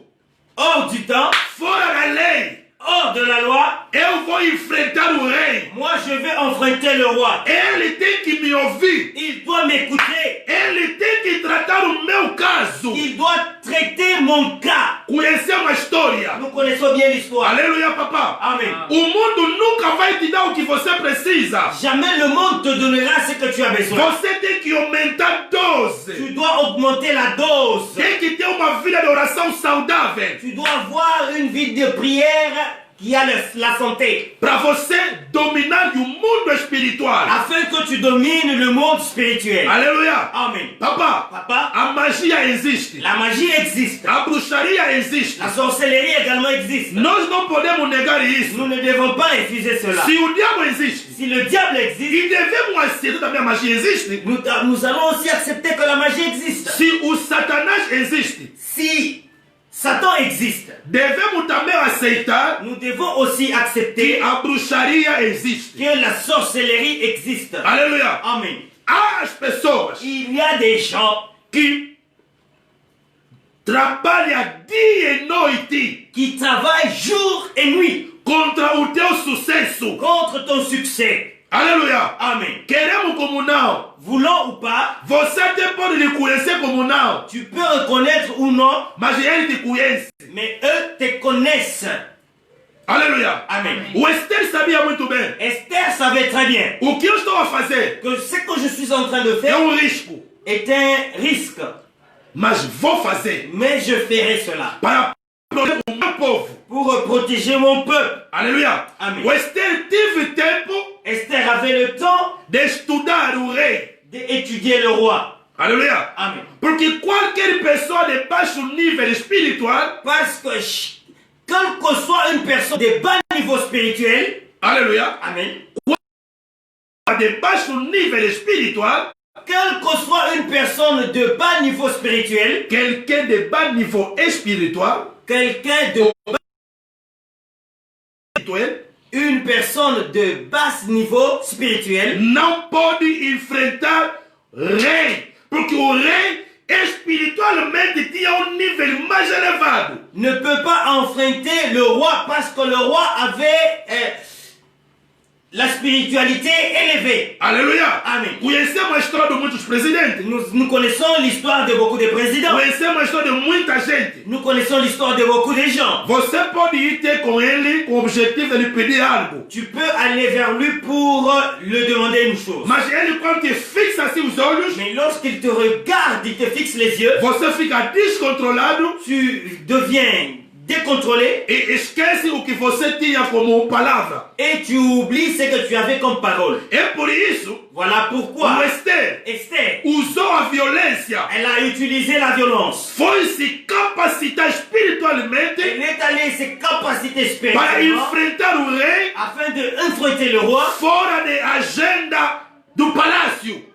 Hors du temps, fora da lei, hors de la loi, eu vou enfrentar o rei. moi je vais enfrenter le roi. Ele tem que me ouvir. Il doit m'écouter. Ele tem que tratar o meu caso. Il doit traiter mon cas. Conhecemos a história. Nous connaissons bien l'histoire. Aleluia, papá. Amen. O mundo nunca vai te dar o que você precisa. Jamais le monde te donnera ce que tu as besoin. Você tem que aumentar dose. Tu dois augmenter la dose. Tem que ter uma vida de oração saudável. Tu dois avoir une vie de prière qui a la santé. Para você dominar o mundo espiritual. Afin que tu domines le monde spirituel. Aleluia. Amen. Papá, Papa, a magia existe. la magie existe. A bruxaria existe. La sorcellerie également existe. Nós não podemos negar isso. Nous ne devons pas refuser cela. Se o diabo existe, Si le diable existe, e devemos aceitar também a magia existe. nous allons aussi accepter que la magie existe. Se o Satanás existe, Si Satan existe, devemos também aceitar nous devons aussi que accepter a bruxaria existe. que la sorcellerie existe. Aleluia. Amen. Há as pessoas Il y a des gens que trabalham dia e noite qui travaillent jour et nuit contra o teu sucesso. contre ton succès. Aleluia. Amen. Queremos como não. Voulant ou pas, Você até pode lhe conhecer como não, tu peux reconnaître ou non, mas ele te conhece. mais eux te connaissent. Aleluia. Amen. O Esther sabia muito bem. Esther savait très bien O que eu estou a fazer que ce que je suis en train de é faire risco, est un risque, mas vou fazer mais je ferai cela para proteger o meu povo. pour protéger mon peuple. Aleluia. Amém. O Esther teve tempo Esther avait le temps de estudar o rei. d'étudier le roi. Aleluia. Amen. Porque qualquer pessoa de baixo nível espiritual, Parce que quelle que soit une personne de bas niveau spirituel, aleluia, amen, de baixo nível espiritual, quelle que soit une personne de bas niveau spirituel, quelqu'un de bas niveau espiritual, quelqu'un de espirituel, une personne de bas niveau spirituel não pode enfrentar rei, porque o rei espiritualmente tinha nível mais elevado. ne peut pas enfrenter le roi parce que le roi avait la spiritualité élevée. Aleluia. Amen. Conhecemos a história de muitos presidentes. Nous connaissons l'histoire de beaucoup de présidents. Conhecemos a história de muita gente. Nous connaissons l'histoire de beaucoup de gens. Você pode ir ter com ele com o objetivo de lhe pedir algo. Tu peux aller vers lui pour lui demander une chose. Mas ele, quando te fixa assim os olhos, Mais lorsqu'il te regarde, il te fixe les yeux, você fica descontrolado tu deviens décontrôlé e esquece o que você tinha como palavra. et tu oublies ce que tu avais comme parole. É por isso Voilà que pourquoi Esther Esther, usou a violência. elle a utilisé la violence. Foi se capacitar espiritualmente Elle est allée ses capacités para spirituelles enfrentar o rei afin de enfrenter le roi fora da agenda do palácio.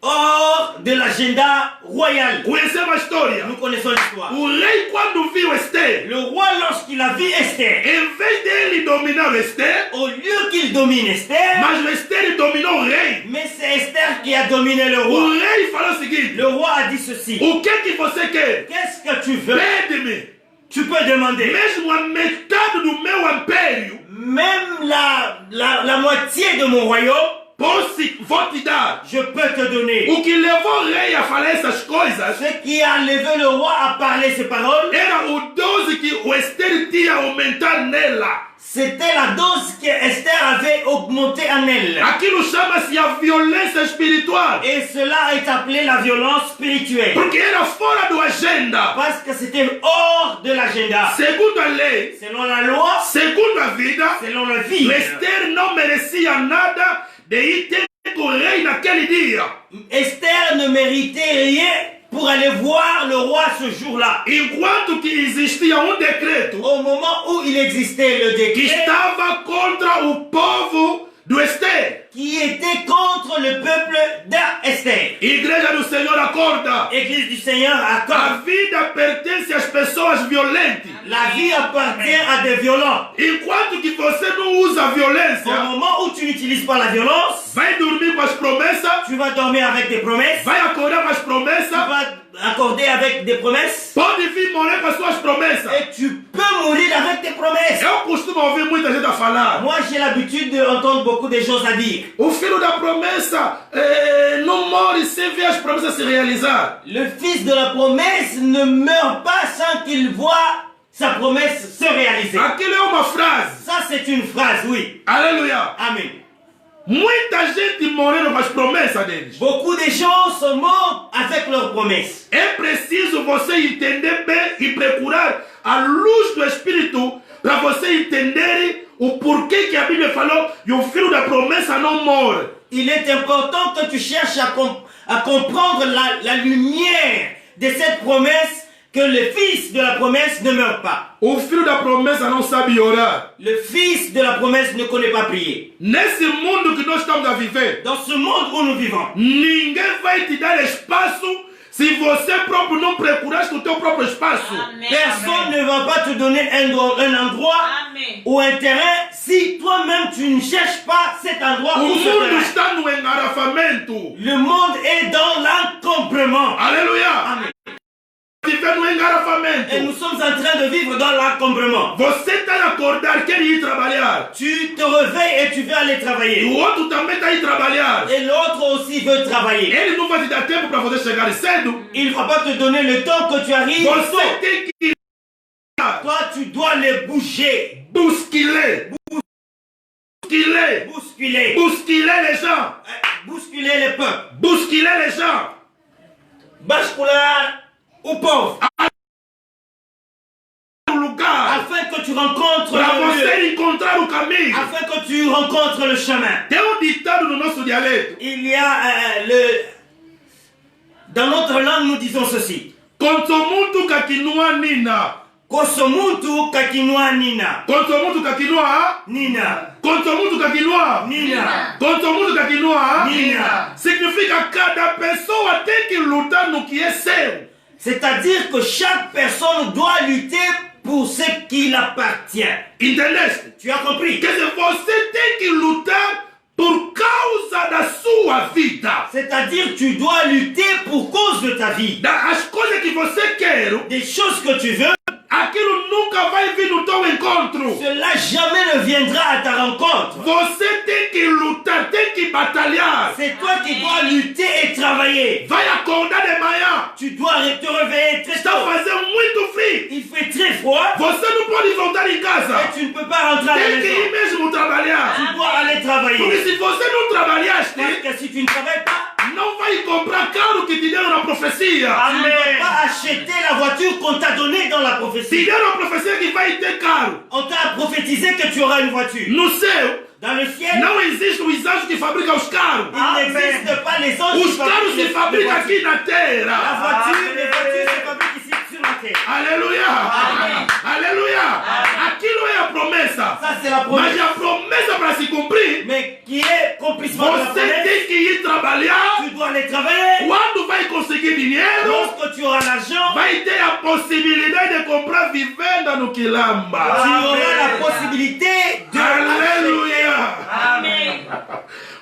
hors de l'agenda royal. Conhecemos a história. Nous connaissons l'histoire. O rei, quando viu Esther, Le roi, lorsqu'il a vu Esther, em vez dele dominar Esther, au lieu qu'il domine Esther, mas o Esther dominou o rei. mais c'est Esther qui a dominé le O roi. rei falou o seguinte: Le roi a dit ceci. o que você quer? Qu'est-ce que tu veux? Pede-me. Tu peux demander. Mesmo a metade do meu império, Même la moitié de mon royaume, vou te dar. je peux te donner. O que levou o rei a falar essas coisas Ce qui a levé le roi à parler ces paroles, era o dose que o Esther tinha aumentado nela. c'était la dose que Esther avait augmentée en elle. Aquilo chama-se a violência espiritual. Et cela est appelé la violence spirituelle. Porque era fora do agenda. Parce que c'était hors de l'agenda. Segundo a lei, Selon la loi, segundo a vida, selon la vie, Esther não merecia nada de ir ter com o rei naquele dia. Esther ne méritait rien pour aller voir le roi ce jour-là. Enquanto que existia decreto Au moment où il existait le que décret estava contra o povo do Esther. qui était contre le peuple d'Esther. Igreja do Senhor, acorda. Église du Seigneur, A accorde. vida pertence às pessoas violentas. La vie appartient à des violents. Enquanto que você não usa a Au violência, moment où tu n'utilises pas la violence, vai dormir com as promessas, tu vas dormir avec des promesses, vai acordar com as tu promessas, vas accorder avec des promesses, pode vir morrer com as suas promessas. et tu peux mourir avec tes promesses. Eu costumo ouvir muita gente a falar. Moi, j'ai l'habitude d'entendre beaucoup de choses à dire. O filho da promessa não morre sem ver as promessas se realizar. Le fils de la promesse ne meurt pas sans qu'il voit sa promesse se réaliser. Aquilo é uma frase. Ça, c'est une phrase, oui. Aleluia. Amen. Muita gente morrendo com as promessas deles. Beaucoup de gens sont morts avec leurs promesses. É preciso você entender bem e procurar a luz do Espírito para você entender o porquê que a Bíblia falou e o filho da promessa não morre. Il est important que tu cherches à comprendre la lumière de cette promesse, que le fils de la promesse ne meurt pas. O filho da promessa não sabe orar. Le fils de la promesse ne connaît pas prier. Nesse mundo que nós estamos a viver, Dans ce monde où nous vivons, ninguém vai te dar espaço se você próprio não procuraste o teu próprio espaço. personne ne va pas te donner un endroit Amen. ou un terrain si toi-même tu ne cherches pas cet endroit O ou ce mundo terrain. está no engarrafamento. Le monde est dans l'encombrement. Aleluia. Amen. Viver no Et engarrafamento. nous sommes en train de vivre dans l'encombrement. Você está a acordar, quer ir trabalhar. Tu te réveilles et tu veux aller E travailler. o outro também está a ir trabalhar. Et l'autre aussi veut travailler. Ele não vai te dar tempo para você chegar cedo. Il ne va pas te donner le temps que tu arrives. Você tem que Toi, tu dois les bouger, bousculer. Bousculer. bousculer, Bousculer les gens. bousculer les peuples. Bousculer les gens. Bascular ou pauvre, O lugar. afin que tu rencontres Para le lieu, você encontrar o caminho. afin que tu rencontres le chemin. Tem ditado no nosso dialeto. Il y a dans notre langue, nous disons ceci. Konsomuntu kakinua nina. Kosomuntu kakinua nina. Konsomuntu kakinua. Nina. Konsomuntu kakinua. Nina. Konsomuntu kakinua. Nina. Significa cada pessoa tem que lutar no que é seu. C'est-à-dire que chaque personne doit lutter pour ce qui l'appartient. Entendeste? Tu as compris? Quer dizer, você tem que lutar por causa da sua vida. C'est-à-dire tu dois lutter pour cause de ta vie. As coisas que você quer, Des choses que tu veux, aquilo nunca vai vir no teu encontro. cela jamais ne viendra à ta rencontre. Você tem que lutar, tem que batalhar. C'est toi qui dois lutter et travailler. Vai acordar de manhã. Tu dois te réveiller très Está tôt. fazendo muito frio. Il fait très froid Você não pode voltar em casa. et tu ne peux pas rentrer à la Tem que ir maison. mesmo trabalhar. Tu dois aller Porque travailler. se você não trabalhaste, Parce que si tu ne travailles pas, não vai comprar carro que te deram na profecia. tu ne vas pas acheter la voiture qu'on t'a donnée dans la Te prophétie. deram a profecia que vai ter carro. On t'a prophétisé que tu auras une voiture. No céu, Dans le ciel, não existem os anjos que fabricam os carros. il n'existe pas les anges qui Os carros fabriquent se les fabricam voitures. aqui na La terra. voiture, les voitures se fabriquent ici sur la terre. Aleluia. Aleluia. Aquilo é a promessa. Ça, c'est la promesse. Mas a promessa para se cumprir, Mais qui est accomplissement de la você promesse, tem que ir trabalhar. tu dois aller travailler. Quando vai conseguir dinheiro, Lorsque tu auras l'argent, vai ter a possibilidade de comprar vivenda no tu Quilamba. auras la possibilité de Aleluia. Amen.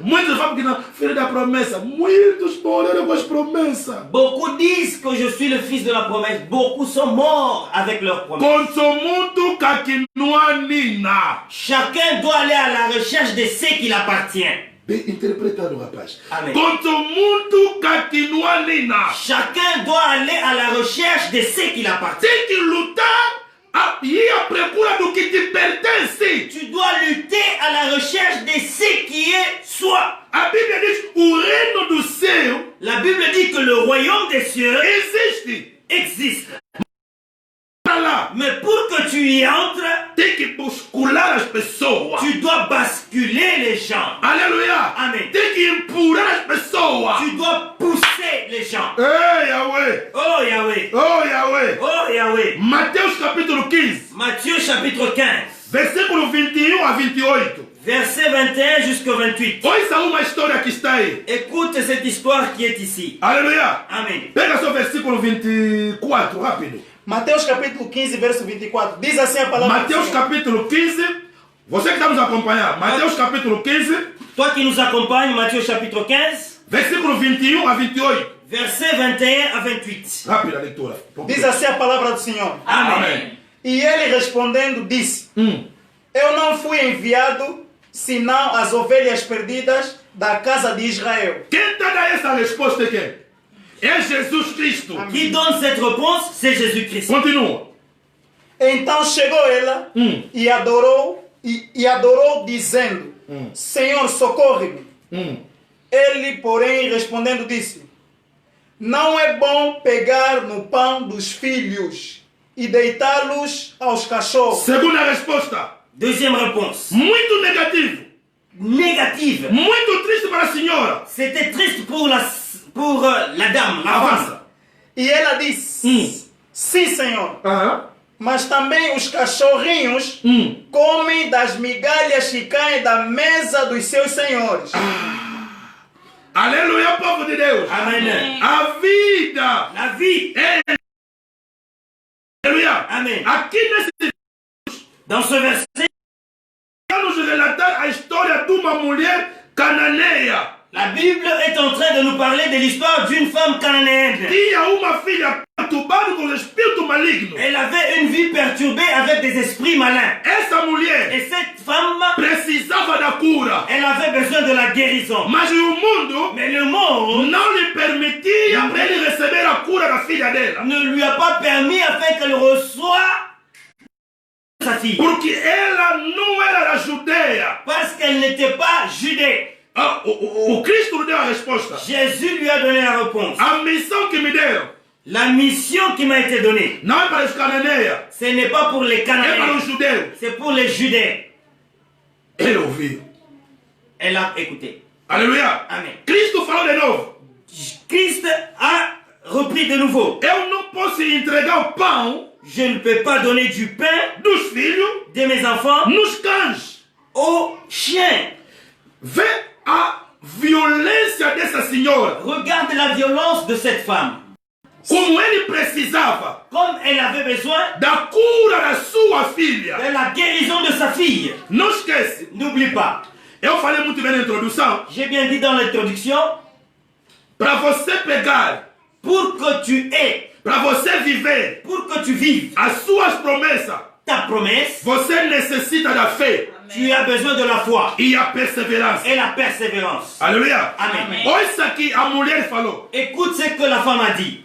Muitas falam que não, filho da promessa. Muitos morreram com as promessas. Beaucoup disent que je suis le fils de la promesse. Beaucoup sont morts avec leur promesse. Consomuntu kakinuanina. Chacun doit aller à la recherche de ce qui appartient. Bem interpretado, rapaz. Amém. Consomuntu kakinuanina. Chacun doit aller à la recherche de ce qui appartient. Tem que lutar e ir à procura do que te pertence. Tu dois lutter à la recherche de ce qui est soi. A Bíblia diz: o reino do céu La Bible dit que le royaume des cieux existe. existe. Para lá, Mais pour que tu y entres, tem que muscular as pessoas. tu dois basculer les gens. Aleluia. Amém. Tem que empurrar as pessoas. Tu dois pousser les gens. Ei, Yahweh. Oh Yahweh. Oh, Yahweh. Oh Yahweh. Mateus capítulo 15, Matthieu chapitre 15, versículo 21 a 28. verset 21 jusqu'au 28. Ouça uma história que está aí. Écoute cette histoire qui est ici. Aleluia. Amen. Pega só o versículo 24, rápido. Mateus capítulo 15, verso 24. Diz assim a palavra do Mateus Senhor. capítulo 15. Você que está nos acompanhando. Mateus capítulo 15, Toi qui nous accompagnes, Matthieu chapitre 15, versículo 21 a 28. verset 21 à 28. Rápida a leitura. Diz assim a palavra do Senhor. Amen. E ele respondendo disse: Eu não fui enviado senão as ovelhas perdidas da casa de Israel. Quem está dando essa resposta é quem? É Jesus Cristo. Qui donne cette réponse? C'est Jésus-Christ. Continua. Então chegou ela e adorou dizendo: Senhor, socorre-me. Ele, porém, respondendo, disse: Não é bom pegar no pão dos filhos e deitá-los aos cachorros. Segunda resposta. Deuxième réponse. Muito negativo. Négative. Muito triste para a senhora. C'était triste pour la dame, la femme. Avança. E ela disse: Sim, Senhor, mas também os cachorrinhos comem das migalhas que caem da mesa dos seus senhores. Aleluia, povo de Deus. Amen. A vida. La vie. Aleluia. Amen. Aqui nesse Dans ce verset, nos relatar a história de uma mulher cananeia. la Bible est en train de nous parler de l'histoire d'une femme cananéenne. Tinha uma filha perturbada com espírito maligno. Elle avait une vie perturbée avec des esprits malins. Essa mulher Et cette femme, precisava da cura. elle avait besoin de la guérison. Mas o mundo Mais le monde não lhe permitia para ele receber a cura da filha dela. ne lui a pas permis afin qu'elle reçoive sa fille. Porque ela não era da Judeia. Parce qu'elle n'était pas judée. O Cristo nos deu a resposta. Jésus lui a donné la réponse. A missão que me deram La mission qui m'a été donnée, não é para os cananéias, ce n'est pas pour les é para Cananéens, os judeus. c'est pour les Judéens. Ele ouviu. Elle a écouté. Aleluia. Amen. Cristo falou de novo. Christ a repris de nouveau. Eu não posso entregar o pão Je ne peux pas donner du pain dos filhos de mes enfants nos cães. aux chiens. Vê a violência dessa senhora. Regarde la violence de cette femme. Como ele precisava Comme elle avait besoin da cura da sua filha. de la guérison de sa fille. Não esquece. N'oublie pas, Eu falei muito bem na introdução. j'ai bien dit dans l'introduction, Para você pegar, pour que tu aies, para você viver pour que tu vives as suas promessas, ta promesse, você necessita da fé tu as besoin de la foi e a perseverança. et la persévérance. Aleluia. Amen. Olha isso aqui, a mulher falou. Écoute ce que la femme a dit.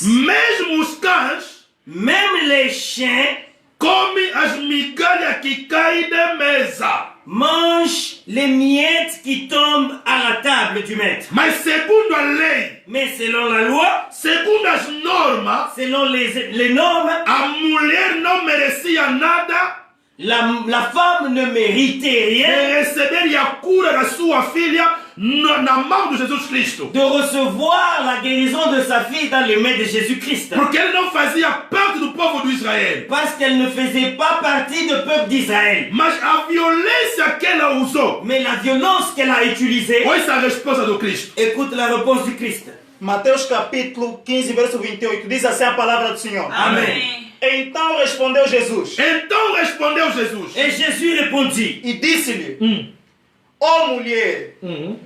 Mesmo os cães Même les chiens comem as migalhas que caem da mesa. mangent les miettes qui tombent à la table du maître. Mas segundo a lei, Mais selon la loi, segundo as normas, selon les normes, a mulher não merecia nada la femme ne méritait rien de receber a cura da sua filha na mão de Jesus Cristo. de recevoir la guérison de sa fille dans les mains de Jésus-Christ. Porque ele não fazia parte do povo do Israel. Parce qu'elle ne faisait pas partie du peuple d'Israël. Mas a violência que ela usou, Mais la violence qu'elle a utilisée, olha a resposta do Cristo. écoute la réponse du Christ. Mateus capítulo 15, verso 28. Diz assim a palavra do Senhor. Amen. Então respondeu Jesus Então respondeu Jesus. Et Jésus répondit, e disse-lhe: Ó mulher,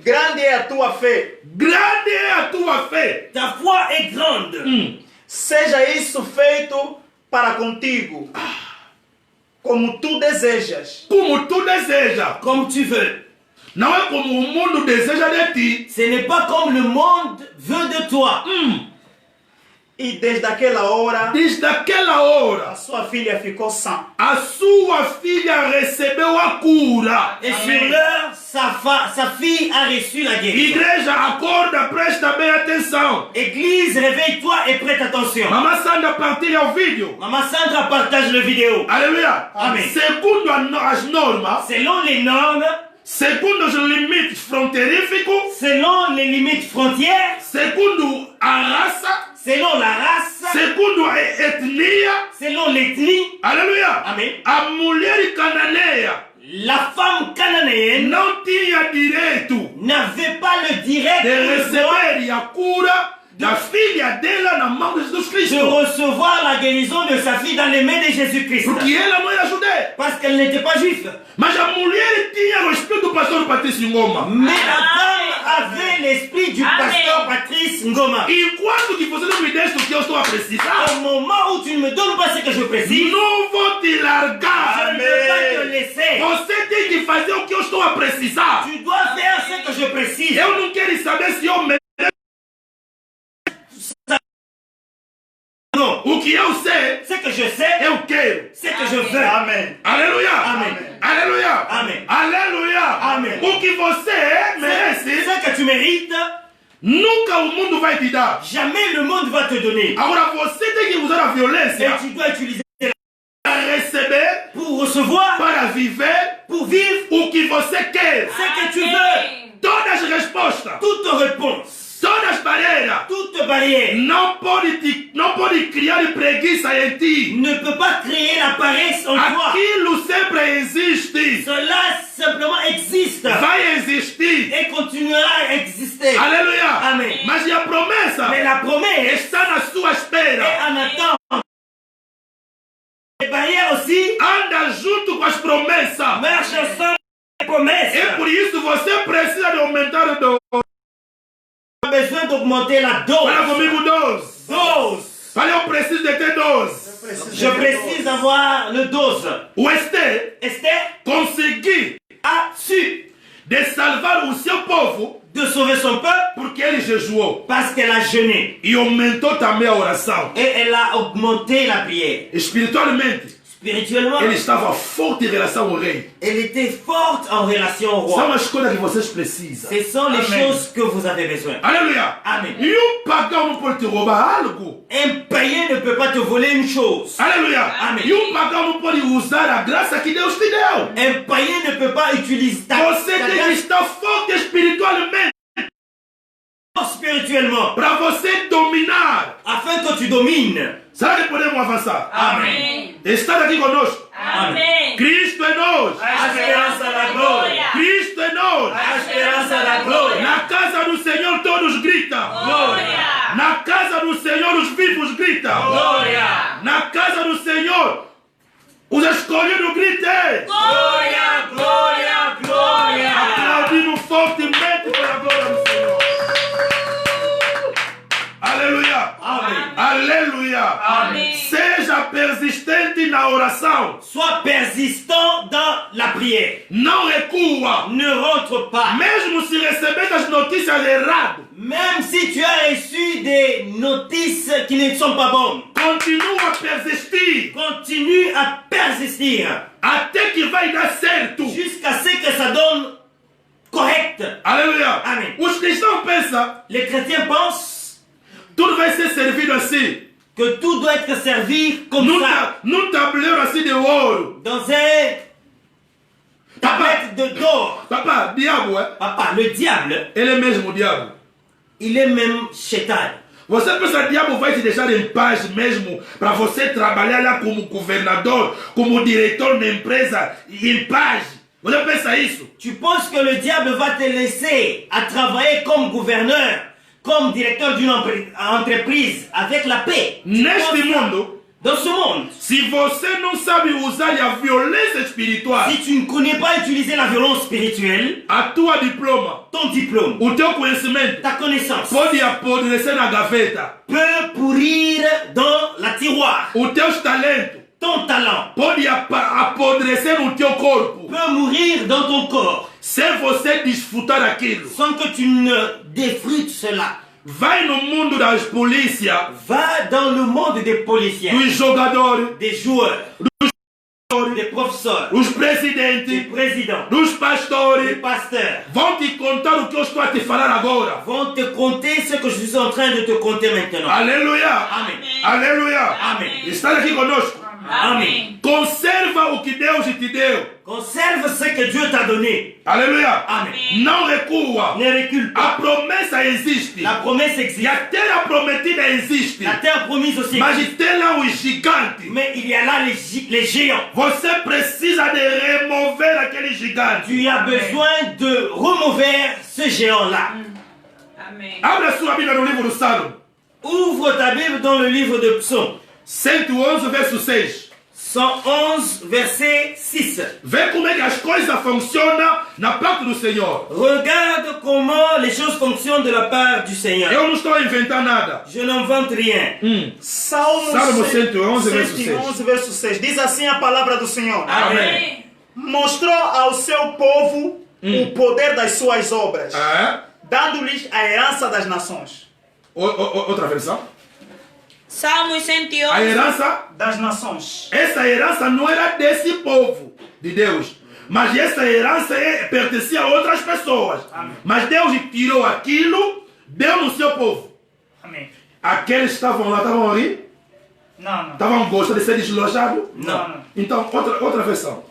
grande é a tua fé. Grande é a tua fé. Ta foi est grande. Seja isso feito para contigo, como tu desejas. Como tu desejas. Comme tu veux. Não é como o mundo deseja de ti. Ce n'est pas comme le monde veut de toi. E desde aquela hora, Desde aquela hora, a sua filha ficou sã. a sua filha recebeu a cura. Et sur l'heure, sa fille a reçu la guérison. Igreja, acorda, presta bem atenção. Église, réveille-toi et prête attention. Mamãe Sandra partilha o vídeo. Maman Sandra partage le vidéo. Aleluia. Amém. Segundo as normas, Selon les normes, segundo os limites fronteirificos, selon les limites frontières, segundo a raça, selon la race, segundo a etnia. selon l'ethnie, Aleluia. Amém. A mulher cananeia la femme cananéenne não tinha direito n'avait pas le direct de besoin receber a cura da filha dela na mão de Jesus de Cristo. recevoir la guérison de sa fille dans les mains de Jésus-Christ. Porque ela não era judia. Parce qu'elle n'était pas juive. Mas a mulher tinha o espírito do pastor Patrício Ngoma. Mais la femme avait l'esprit du Amen. pasteur Patrice Ngoma. Enquanto que você não me deste o que eu estou a precisar, Au moment où tu ne me donnes pas ce que je précise, não vou te je largar. ne peux pas te laisser. Você tem que fazer o que eu estou a precisar. Tu dois faire ce que je précise. Eu não quero saber se eu mereço. Non. O que eu sei, Ce que je sais, eu quero. ce que je veux. Amém. Aleluia. Amen. Aleluia. Amen. Aleluia. Amen. O que você merece, Ce que tu mérites, nunca o mundo vai te dar. jamais le monde va te donner. Agora você tem que usar a Et violência tu dois utiliser para receber, pour recevoir, para viver pour vivre o que você quer. ce que tu veux. Todas as respostas, Toute réponse, todas as barreiras, toute barrière não pode criar preguiça em ti. ne peut pas créer la paresse en toi. Aquilo sempre existe. Cela simplement existe Vai existir. et continuera à exister. Aleluia. Amen. Mas e a promessa Mais la promesse está na sua est espera. en attente. Les barrières aussi Anda junto com as promessas. marchent ensemble avec les promesses. É por isso você precisa de aumentar o dose. Tu as besoin d'augmenter la Fala dose. comigo, dose. Dose. Fala, eu preciso de ter dose. Je précise d'avoir le dose. O Esther Esther conseguiu a su de salvar o seu povo de sauver son peuple porque ele jejuou. parce qu'elle a jeûné. E aumentou também a oração. Et elle a augmenté la prière. Espiritualmente, Spirituellement, ele estava forte em relação ao rei. elle était forte en relation au roi. São as coisas que vocês precisam. Ce sont les Amen. choses que vous avez besoin. Aleluia. Amen. E pagão não pode te roubar algo. Un païen ne peut pas te voler une chose. Aleluia. Amen. E pagão não pode usar a graça que Deus te deu. Un païen ne peut pas utiliser ta Você tem que grâce estar forte espiritualmente spirituellement para você dominar. afin que tu domines. Será que podemos avançar? Amém. Estar aqui conosco. Amém. Cristo é nós. A esperança da glória. Cristo é nós. A esperança da glória. Na casa do Senhor todos gritam. Glória. Na casa do Senhor os vivos gritam. Glória. Na casa do Senhor os escolhidos gritam. Glória, glória, glória. Aplaudindo fortemente para a glória do Senhor. Aleluia. Amen. Aleluia. Amém. Seja persistente na oração. Sois persistant dans la prière. Não recua. Ne rentre pas. Mesmo se receber as notícias erradas, Même si tu as reçu des notices qui ne sont pas bonnes, continua a persistir continue à persister até que vai dar certo. jusqu'à ce que ça donne correct. Aleluia. Amém. Os cristãos pensam Les chrétiens pensent tudo vai ser servido assim. que tout doit être servi comme ça, Num tabuleiro assim de ouro. dans un tablette d'or. Papa, diabo, Papa, le diable, ele é mesmo o diabo. il est même chétan. Você pensa que o diabo vai te deixar em paz mesmo para você trabalhar lá como governador, como diretor da empresa em paz? Você pensa isso? Tu penses que le diable va te laisser à travailler comme gouverneur, comme directeur d'une entreprise avec la paix? Tu Neste penses ça? mundo, dans ce monde. Se você não sabe usar a violência espiritual, Si tu ne connais pas utiliser la violence spirituelle, a tua diploma, ton diplôme, o teu conhecimento ta connaissance pode apodrecer na gaveta. peut pourrir dans la tiroir. Os teus talentos Ton talent pode apodrecer no teu corpo peut mourir dans ton corps sem você desfrutar daquilo. sans que tu ne défruites cela. Vai no mundo das polícias, Va dans le monde des policiers, dos jogadores, des joueurs, des professeurs, dos des presidentes, présidents, dos des pastores. pasteurs. Vão te contar o que eu estou a te falar agora. Vont te conter ce que je suis en train de te conter maintenant. Aleluia! Amen. Aleluia! Amen. Está aqui conosco. Amen. Conserva o que Deus te deu. Conserve ce que Dieu t'a donné. Aleluia! Amen. Não recua. Ne recule A pas. promessa existe. La promesse E existe. a terra prometida existe. La terre promise aussi Mas existe. tem lá os gigantes. Mais il y a là les géants. Você precisa de remover aquele gigante. Tu as besoin de remover ce géant-là. Amen. Abra sua Bíblia no livro do Salmo. Ouvre ta Bible dans le livre de Psaume. 111, verso 6. 111, verset 6. Vê como é que as coisas funcionam na parte do Senhor. Regarde comment les choses fonctionnent de la part du Seigneur. Eu não estou a inventar nada. Je n'invente rien. Salmo Salmo 111, verso 111, verso 6. Diz assim a palavra do Senhor. Amen. Mostrou ao seu povo o poder das suas obras, Ah, dando-lhes a herança das nações. outra versão. Salmos A 111. herança, Das nações. essa herança não era desse povo de Deus. Mas essa herança pertencia a outras pessoas. Mas Deus tirou aquilo, deu no seu povo. Amém. Aqueles que estavam lá, estavam ali? Não, não. Estavam gostando de ser deslojados? Não. Então, outra versão.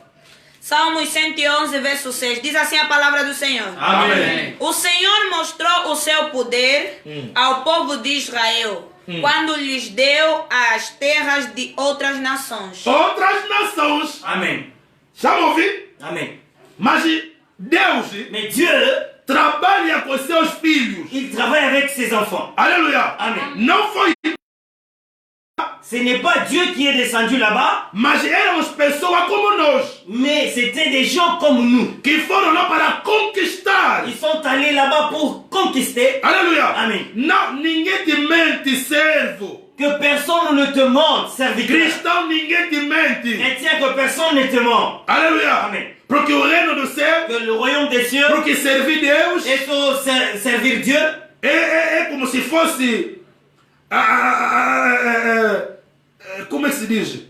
Salmos 111, verso 6. Diz assim a palavra do Senhor. Amen. O Senhor mostrou o seu poder ao povo de Israel, quando lhes deu as terras de outras nações. Outras nações. Amen. Já me ouvi? Amen. Mas Deus Mais Dieu, trabalha com seus filhos. il travaille avec ses enfants. Aleluia. Amen. Não foi, Ce n'est pas Dieu qui est descendu là-bas, mas éramos pessoas como nós. mais c'était des gens comme nous. Que foram lá para conquistar. Ils sont allés là-bas pour conquister. Aleluia. Amen. Não, ninguém te mente, servo. Que personne ne te mente, serviteur. Cristão, ninguém te mente. Chrétien, que personne ne te ment. Aleluia. Amen. Porque o reino do céu, Que le royaume des cieux porque servir Deus est au servir Dieu. é como se fosse. Como é que se diz?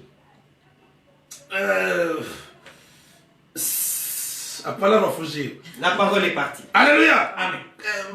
A palavra fugiu. La parole est partie. Aleluia. Amen.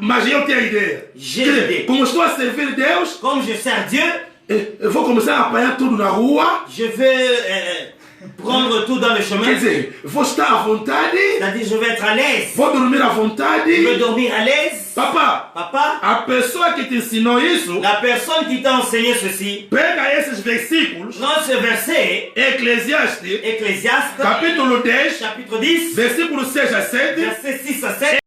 Mas eu tenho a ideia. J'ai l'idée. Como estou a servir Deus, Comme je sers Dieu, eu vou começar a apanhar tudo na rua. je vais prendre tout dans le chemin. Quer dizer, vou estar à vontade, C'est-à-dire, je vais être à l'aise. vou dormir à Je vais vontade. dormir à l'aise. Papa, Papa, a pessoa que te ensinou isso, la personne qui t'a enseigné ceci, pega esses versículos, dans ce verset, Eclesiastes, Ecclésiaste, capítulo 10, chapitre 10, versículo 6 a 7, verset 6 à 7,